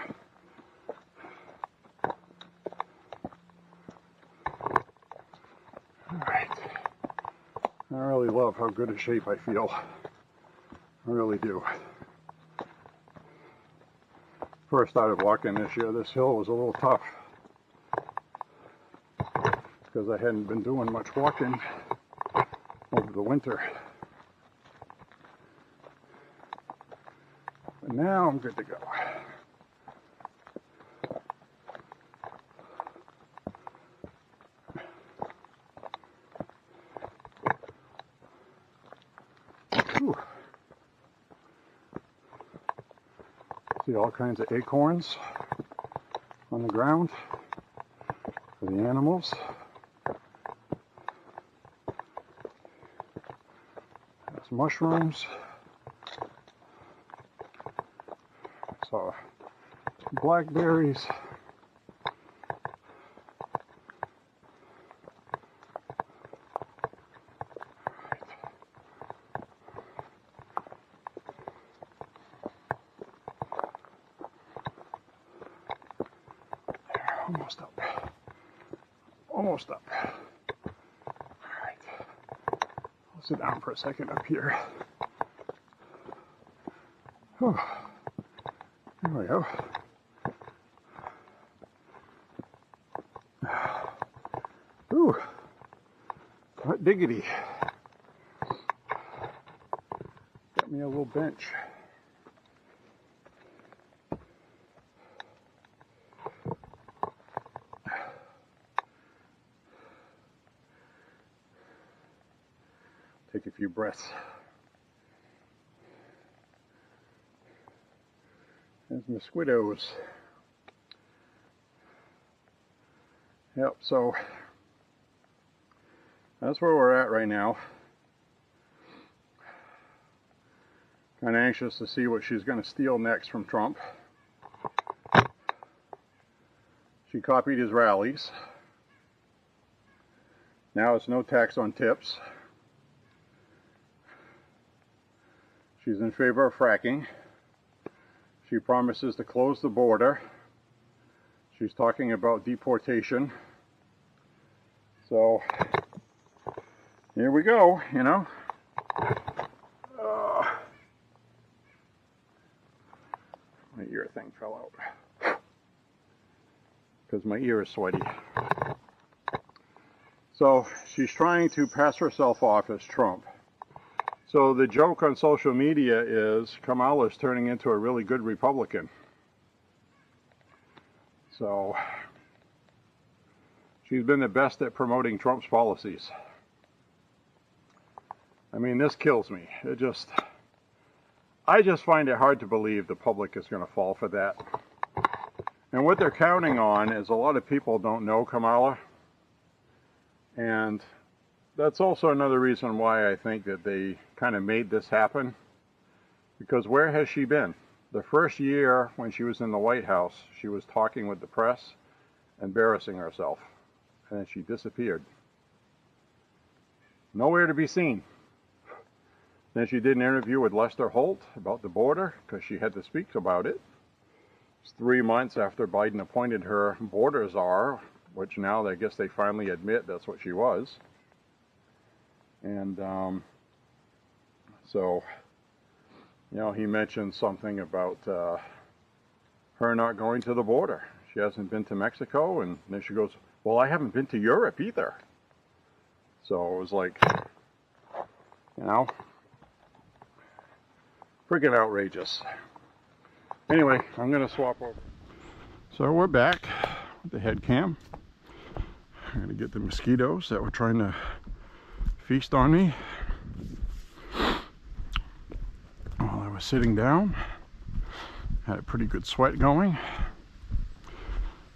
All right. I really love how good a shape I feel. I really do. First started walking this year, this hill was a little tough because I hadn't been doing much walking over the winter. But now I'm good to go. Whew. See all kinds of acorns on the ground for the animals. There's mushrooms. Saw blackberries. Almost up. Almost up. All right. I'll sit down for a second up here. Whew. There we go. Ooh. Hot diggity. Got me a little bench. Take a few breaths. There's mosquitoes. Yep, so that's where we're at right now. Kind of anxious to see what she's going to steal next from Trump. She copied his rallies. Now it's no tax on tips. She's in favor of fracking. She promises to close the border. She's talking about deportation. So, here we go, you know. My ear thing fell out. Because my ear is sweaty. So, she's trying to pass herself off as Trump. So the joke on social media is Kamala is turning into a really good Republican. So she's been the best at promoting Trump's policies. I mean, this kills me. I just find it hard to believe the public is going to fall for that. And what they're counting on is a lot of people don't know Kamala. And that's also another reason why I think that they kind of made this happen. Because where has she been? The first year when she was in the White House, she was talking with the press, embarrassing herself. And then she disappeared. Nowhere to be seen. Then she did an interview with Lester Holt about the border, because she had to speak about it. It's 3 months after Biden appointed her border czar, which now I guess they finally admit that's what she was. And so, you know, he mentioned something about her not going to the border. She hasn't been to Mexico, and then she goes, well, I haven't been to Europe either. So it was like, you know, freaking outrageous. Anyway, I'm going to swap over. So we're back with the head cam. I'm going to get the mosquitoes that were trying to feast on me while I was sitting down. Had a pretty good sweat going.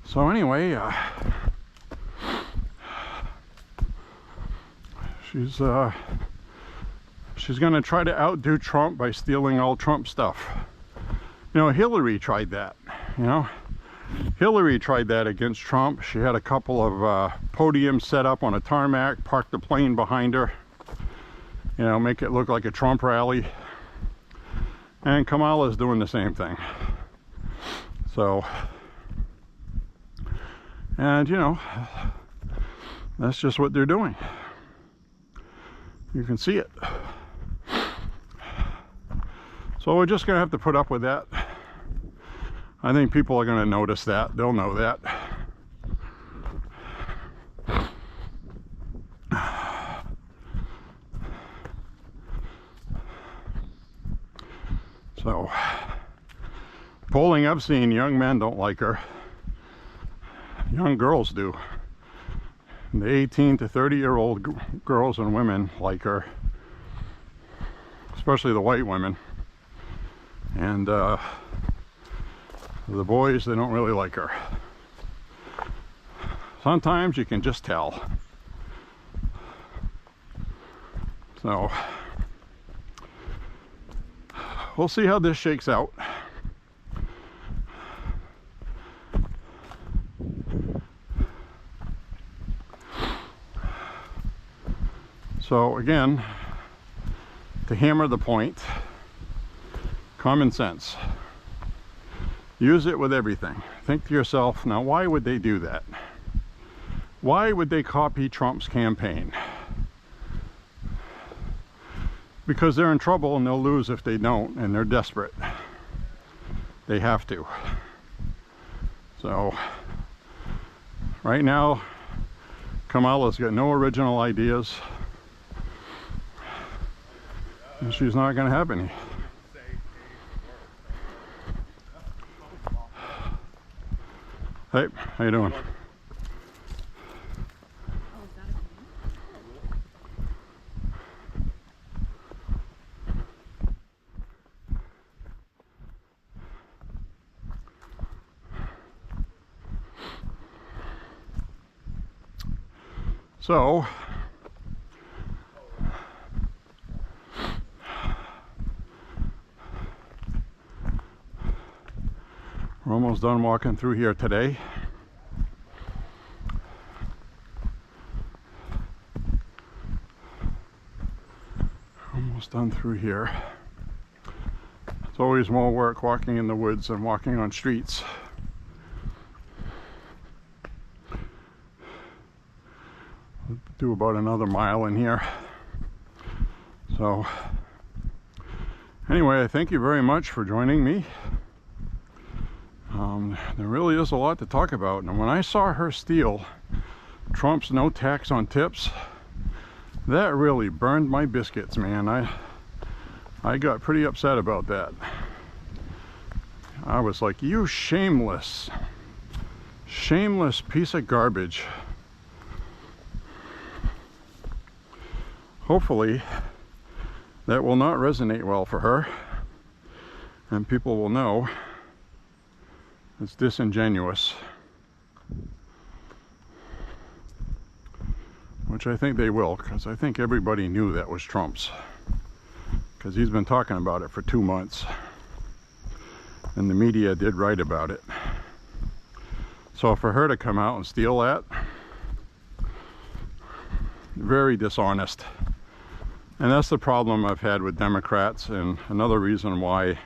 So anyway, she's going to try to outdo Trump by stealing all Trump stuff. You know, Hillary tried that, you know. Hillary tried that against Trump. She had a couple of podiums set up on a tarmac, parked the plane behind her, you know, make it look like a Trump rally. And Kamala is doing the same thing. So, and you know, that's just what they're doing. You can see it. So we're just gonna have to put up with that. I think people are gonna notice that. They'll know that. So, polling I've seen, young men don't like her. Young girls do. The 18 to 30-year-old girls and women like her, especially the white women. And the boys, they don't really like her. Sometimes you can just tell. So, we'll see how this shakes out. So again, to hammer the point, common sense. Use it with everything. Think to yourself, now why would they do that? Why would they copy Trump's campaign? Because they're in trouble and they'll lose if they don't, and they're desperate. They have to. So, right now, Kamala's got no original ideas. And she's not going to have any. Hey, how you doing? So, we're almost done walking through here today. Almost done through here. It's always more work walking in the woods than walking on streets. We'll do about another mile in here. So, anyway, I thank you very much for joining me. There really is a lot to talk about. And when I saw her steal Trump's no tax on tips, that really burned my biscuits, man. I got pretty upset about that. I was like, you shameless piece of garbage. Hopefully that will not resonate well for her, and people will know it's disingenuous, which I think they will, because I think everybody knew that was Trump's, because he's been talking about it for 2 months, and the media did write about it. So for her to come out and steal that, very dishonest. And that's the problem I've had with Democrats, and another reason why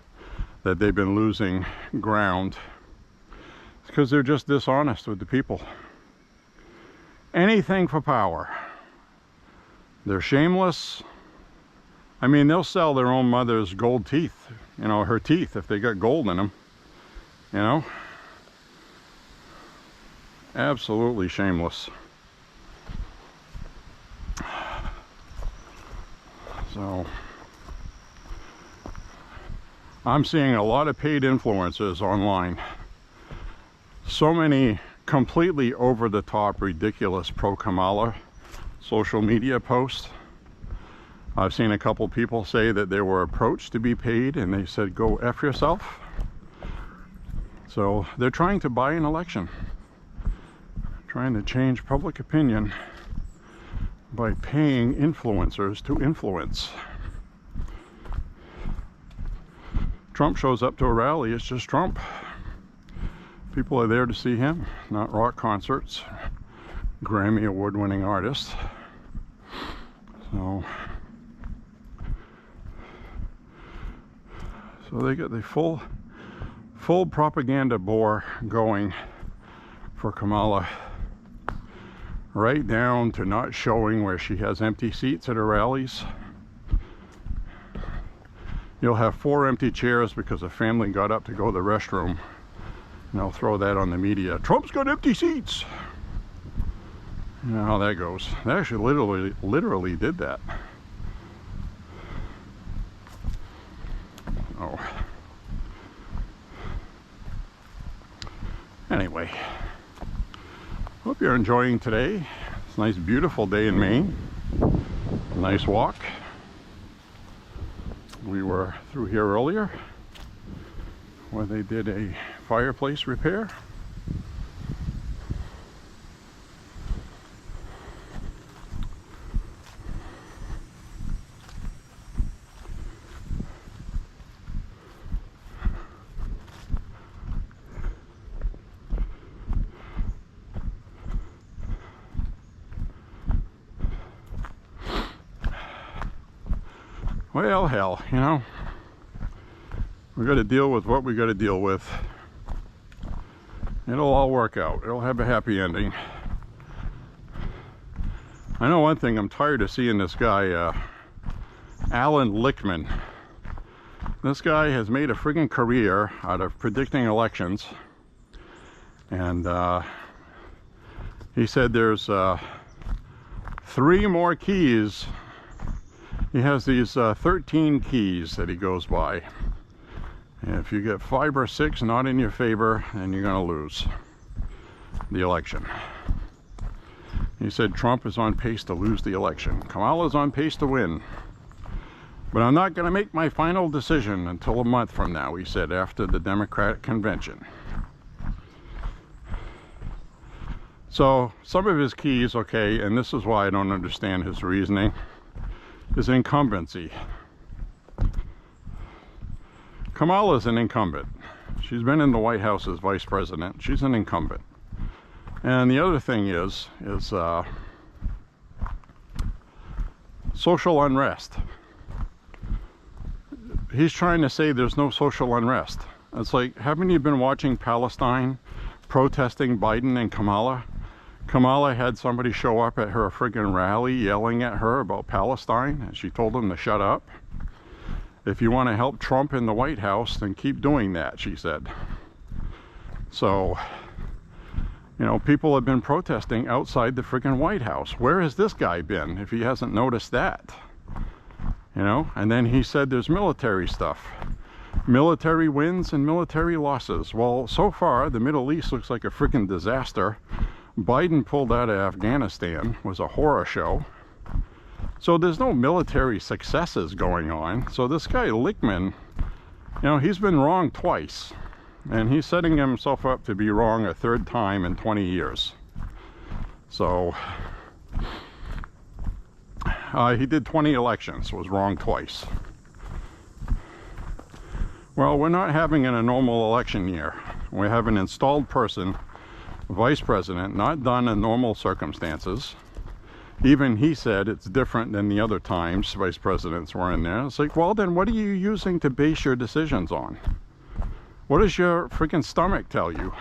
that they've been losing ground is because they're just dishonest with the people. Anything for power. They're shameless. I mean, they'll sell their own mother's gold teeth, you know, her teeth, if they got gold in them, you know. Absolutely shameless. So I'm seeing a lot of paid influencers online. So many completely over-the-top, ridiculous pro-Kamala social media posts. I've seen a couple people say that they were approached to be paid and they said, go F yourself. So they're trying to buy an election, trying to change public opinion by paying influencers to influence. Trump shows up to a rally, it's just Trump. People are there to see him, not rock concerts, Grammy award-winning artists. So they get the full propaganda bore going for Kamala, right down to not showing where she has empty seats at her rallies. You'll have 4 empty chairs because a family got up to go to the restroom, and they'll throw that on the media. Trump's got empty seats. You know how that goes. They actually literally did that. Oh. Anyway, hope you're enjoying today. It's a nice, beautiful day in Maine. Nice walk. We were through here earlier where they did a fireplace repair. Well, hell, you know, we got to deal with what we got to deal with. It'll all work out. It'll have a happy ending. I know one thing, I'm tired of seeing this guy, Alan Lichtman. This guy has made a friggin' career out of predicting elections. And he said there's 3 more keys. He has these 13 keys that he goes by. And if you get 5 or 6 not in your favor, then you're going to lose the election. He said Trump is on pace to lose the election. Kamala is on pace to win. But I'm not going to make my final decision until a month from now, he said, after the Democratic convention. So some of his keys, okay, and this is why I don't understand his reasoning, is incumbency. Kamala's an incumbent. She's been in the White House as vice president. She's an incumbent. And the other thing is social unrest. He's trying to say there's no social unrest. It's like, haven't you been watching Palestine protesting Biden and Kamala? Kamala had somebody show up at her friggin' rally yelling at her about Palestine, and she told them to shut up. If you want to help Trump in the White House, then keep doing that, she said. So, you know, people have been protesting outside the friggin' White House. Where has this guy been if he hasn't noticed that? You know, and then he said there's military stuff. Military wins and military losses. Well, so far, the Middle East looks like a friggin' disaster. Biden pulled out of Afghanistan, was a horror show. So there's no military successes going on. So this guy Lichtman, you know, he's been wrong twice, and he's setting himself up to be wrong a third time in 20 years. So he did 20 elections, was wrong twice. Well, we're not having a normal election year. We have an installed person, vice president, not done in normal circumstances. Even he said it's different than the other times vice presidents were in there. It's like, well, then what are you using to base your decisions on? What does your freaking stomach tell you?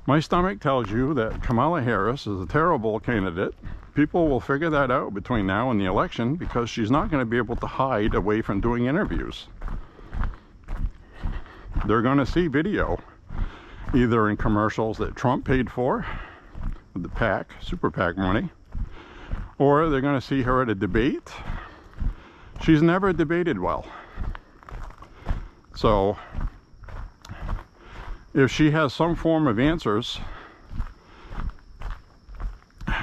My stomach tells you that Kamala Harris is a terrible candidate. People will figure that out between now and the election because she's not going to be able to hide away from doing interviews. They're going to see video, either in commercials that Trump paid for, with the PAC, super PAC money, or they're going to see her at a debate. She's never debated well. So if she has some form of answers,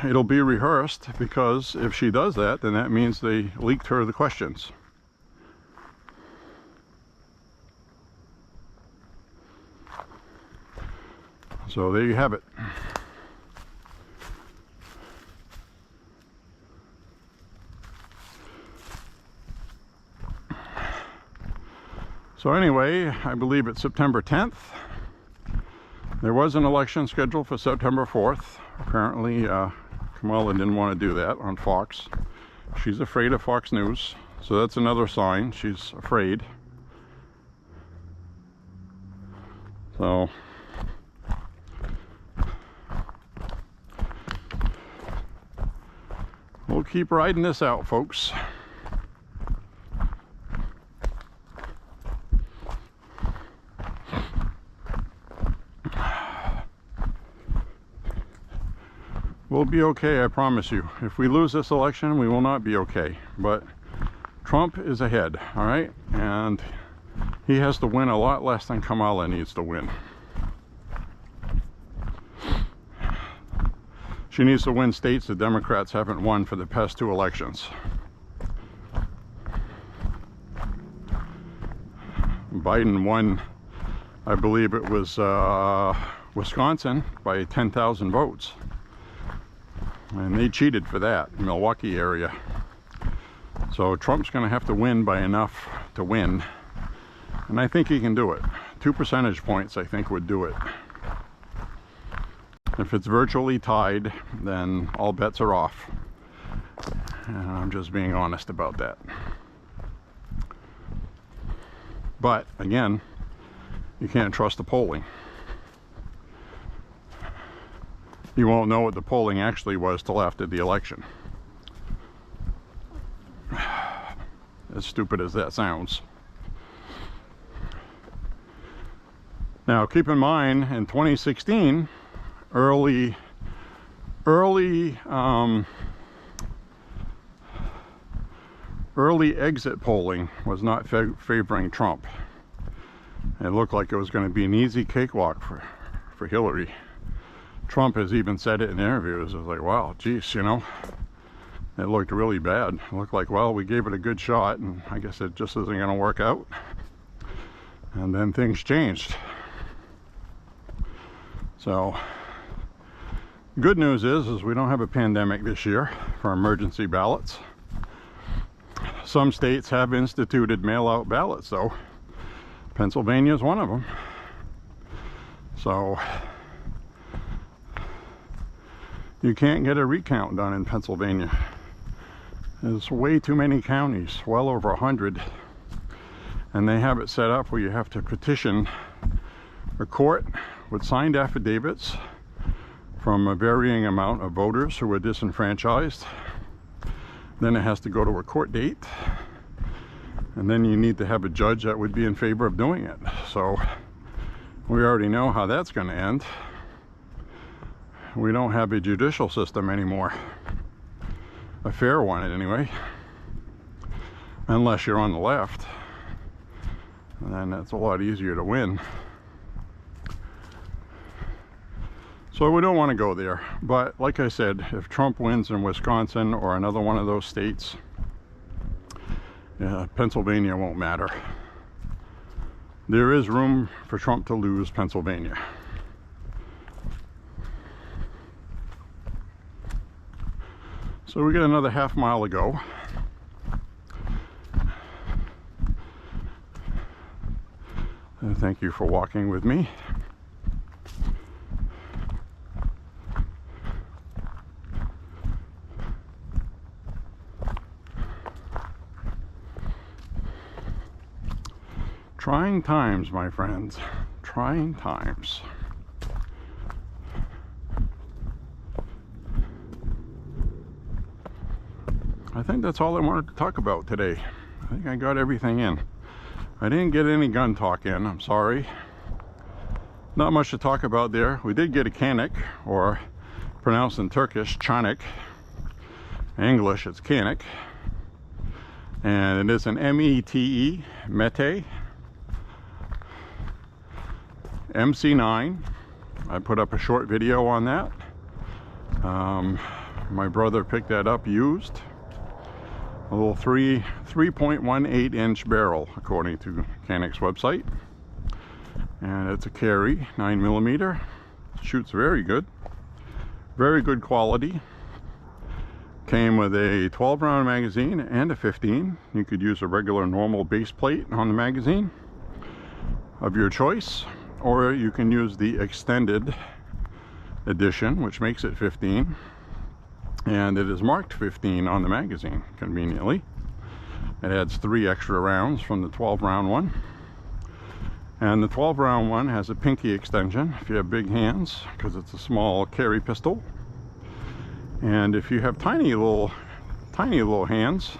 it'll be rehearsed, because if she does that, then that means they leaked her the questions. So there you have it. So anyway, I believe it's September 10th. There was an election scheduled for September 4th. Apparently, Kamala didn't want to do that on Fox. She's afraid of Fox News. So that's another sign. She's afraid. So we'll keep riding this out, folks. We'll be okay, I promise you. If we lose this election, we will not be okay. But Trump is ahead, all right? And he has to win a lot less than Kamala needs to win. She needs to win states the Democrats haven't won for the past 2 elections. Biden won, I believe it was Wisconsin by 10,000 votes. And they cheated for that, Milwaukee area. So Trump's going to have to win by enough to win. And I think he can do it. 2 percentage points, I think, would do it. If it's virtually tied, then all bets are off. And I'm just being honest about that. But, again, you can't trust the polling. You won't know what the polling actually was till after the election. As stupid as that sounds. Now, keep in mind, in 2016, early exit polling was not favoring Trump. It looked like it was going to be an easy cakewalk for Hillary. Trump has even said it in interviews. It was like, wow, geez, you know, it looked really bad. It looked like, well, we gave it a good shot, and I guess it just isn't going to work out. And then things changed. So, good news is we don't have a pandemic this year for emergency ballots. Some states have instituted mail-out ballots, though. Pennsylvania is one of them. So you can't get a recount done in Pennsylvania. There's way too many counties, well over 100. And they have it set up where you have to petition a court with signed affidavits from a varying amount of voters who are disenfranchised. Then it has to go to a court date. And then you need to have a judge that would be in favor of doing it. So we already know how that's going to end. We don't have a judicial system anymore. A fair one, anyway. Unless you're on the left. And then that's a lot easier to win. So we don't want to go there. But like I said, if Trump wins in Wisconsin or another one of those states, Pennsylvania won't matter. There is room for Trump to lose Pennsylvania. So we got another half mile to go. And thank you for walking with me. Trying times, my friends. Trying times. I think that's all I wanted to talk about today. I think I got everything in. I didn't get any gun talk in, I'm sorry. Not much to talk about there. We did get a Canik, or pronounced in Turkish, Canik. English, it's Canik. And it is an METE, METE MC9. I put up a short video on that. My brother picked that up used. A little 3.18 inch barrel, according to Canik's website. And it's a carry, 9mm. Shoots very good. Very good quality. Came with a 12 round magazine and a 15. You could use a regular normal base plate on the magazine of your choice, or you can use the extended edition, which makes it 15. And it is marked 15 on the magazine, conveniently. It adds 3 extra rounds from the 12 round one. And the 12 round one has a pinky extension if you have big hands, because it's a small carry pistol. And if you have tiny little hands,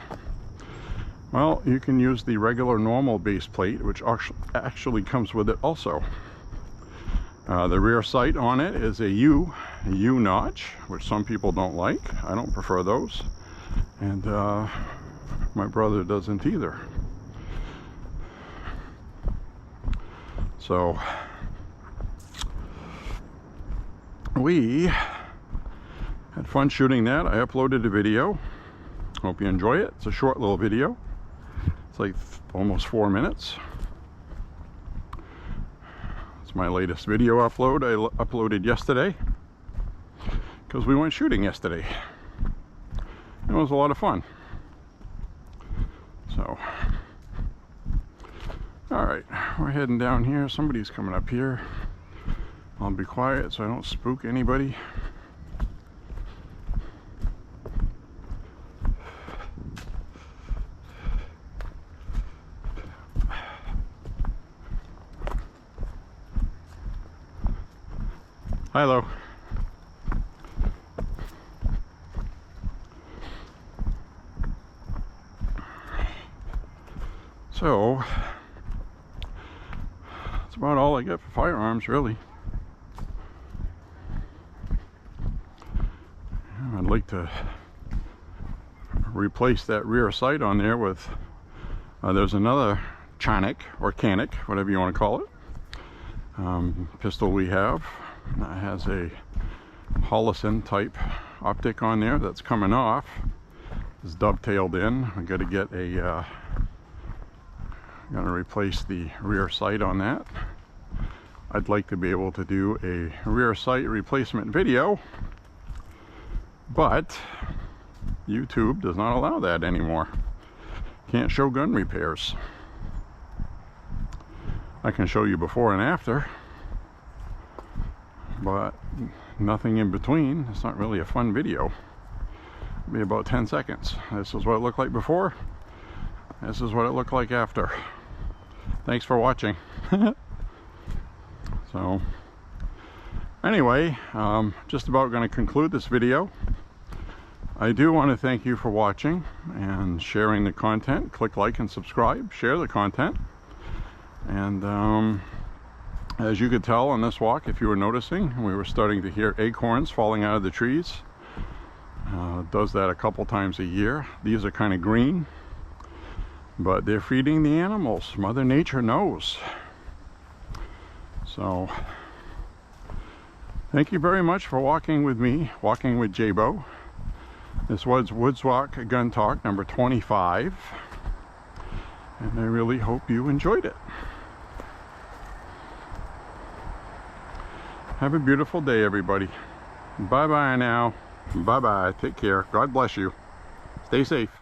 well, you can use the regular normal base plate, which actually comes with it also. The rear sight on it is a U notch, which some people don't like. I don't prefer those, and my brother doesn't either. So we had fun shooting that. I uploaded a video. Hope you enjoy it. It's a short little video. It's like almost 4 minutes. It's my latest video upload. I uploaded yesterday because we went shooting yesterday. It was a lot of fun. So, all right, we're heading down here. Somebody's coming up here. I'll be quiet so I don't spook anybody. Hello. So, that's about all I get for firearms, really. I'd like to replace that rear sight on there with, there's another Canik, or Canik, whatever you want to call it, pistol we have. That has a Holosun type optic on there that's coming off. It's dovetailed in. I got to get a gonna replace the rear sight on that. I'd like to be able to do a rear sight replacement video, but YouTube does not allow that anymore. Can't show gun repairs. I can show you before and after, but nothing in between. It's not really a fun video. It'll be about 10 seconds. This is what it looked like before. This is what it looked like after. Thanks for watching. So anyway, just about going to conclude this video. I do want to thank you for watching and sharing the content. Click like and subscribe. Share the content. And as you could tell on this walk, if you were noticing, we were starting to hear acorns falling out of the trees. Does that a couple times a year. These are kind of green, but they're feeding the animals. Mother Nature knows. So Thank you very much for walking with me, walking with Jabo. This was Woods Walk Gun Talk number 25. And I really hope you enjoyed it. Have a beautiful day, everybody. Bye-bye now. Bye-bye. Take care. God bless you. Stay safe.